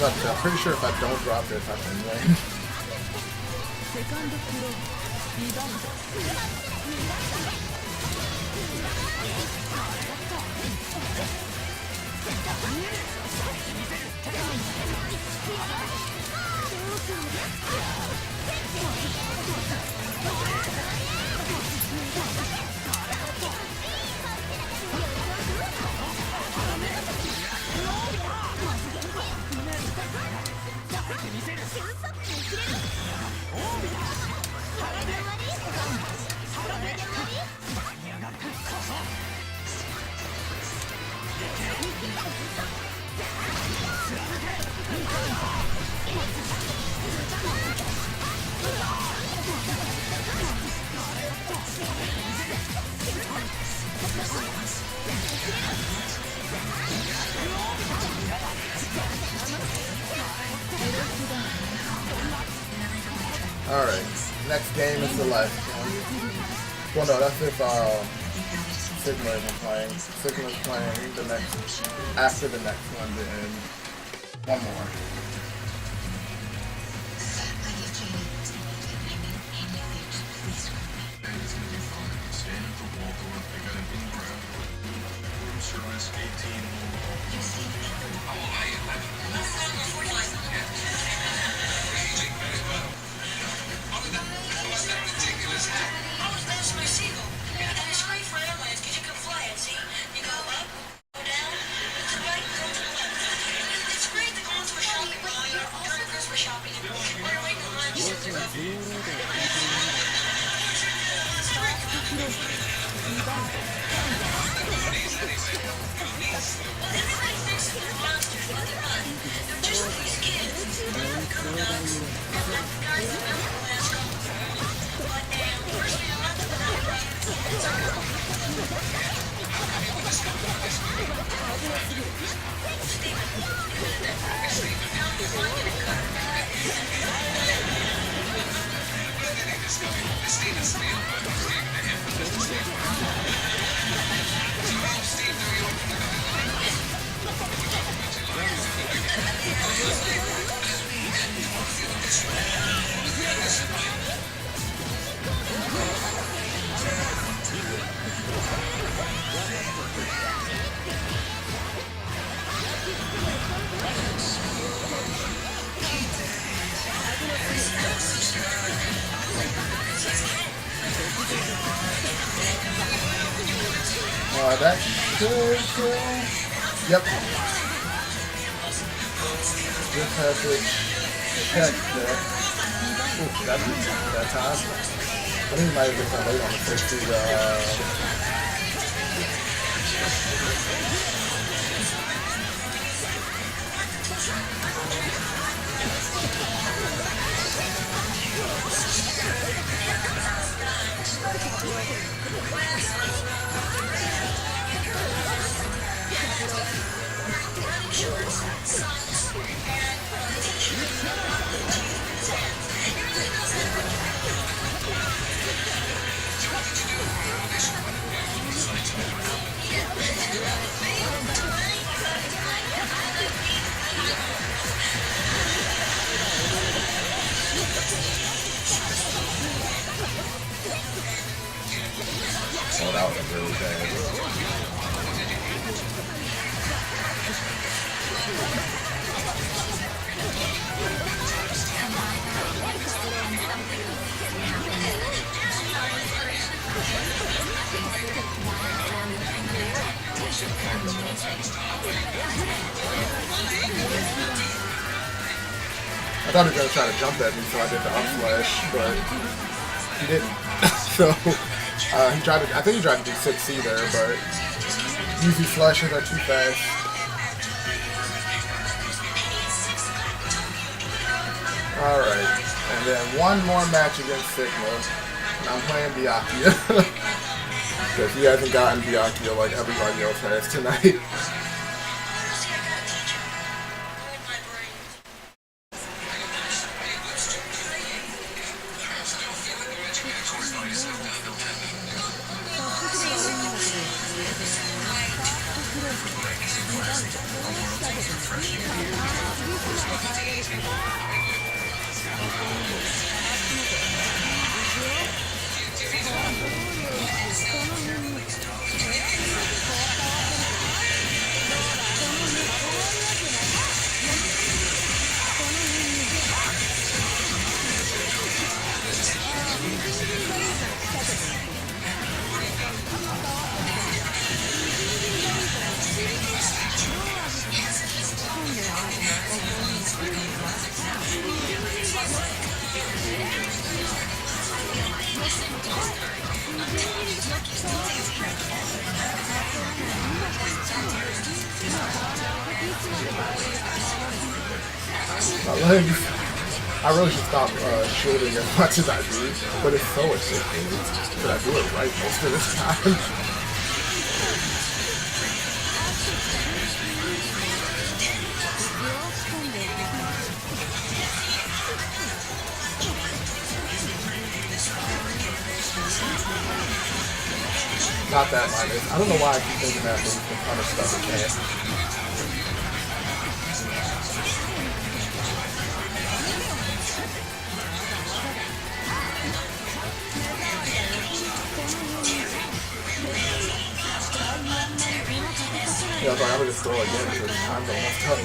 I'm pretty sure if I don't drop this, I can win. セカンドクローリバウンAlright, next game is the last one. Well, no, that's if Sigma isn't playing. Sigma's playing the next, after the next one, then one more. That should kill. Yep. Just have to check that. Ooh, that time. I think he might have been kind of late on the first two. Oh, that was really bad. I thought he was going to try to jump at me, so I did the up slash, but he didn't. So, I think he tried to do 6C there, but easy flashes are too fast. Alright, and then one more match against Sigma, and I'm playing Byakuya. Because he hasn't gotten Byakuya like everybody else has tonight. I really should stop shooting as much as I do, but it's so addicting that I do it right most of the time. Not that minus. I don't know why I keep thinking that move can punish stuff it can't. Yeah, I was like, I would just throw again because time's almost done.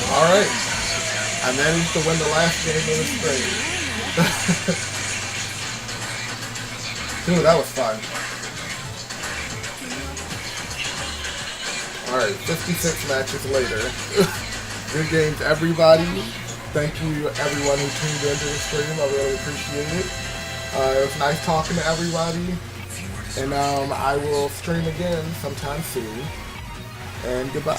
Alright, I managed to win the last game of the stream. Dude, that was fun. Alright, 56 matches later. Good games, everybody. Thank you, everyone who tuned into the stream. I really appreciate it. It was nice talking to everybody. And I will stream again sometime soon. And goodbye.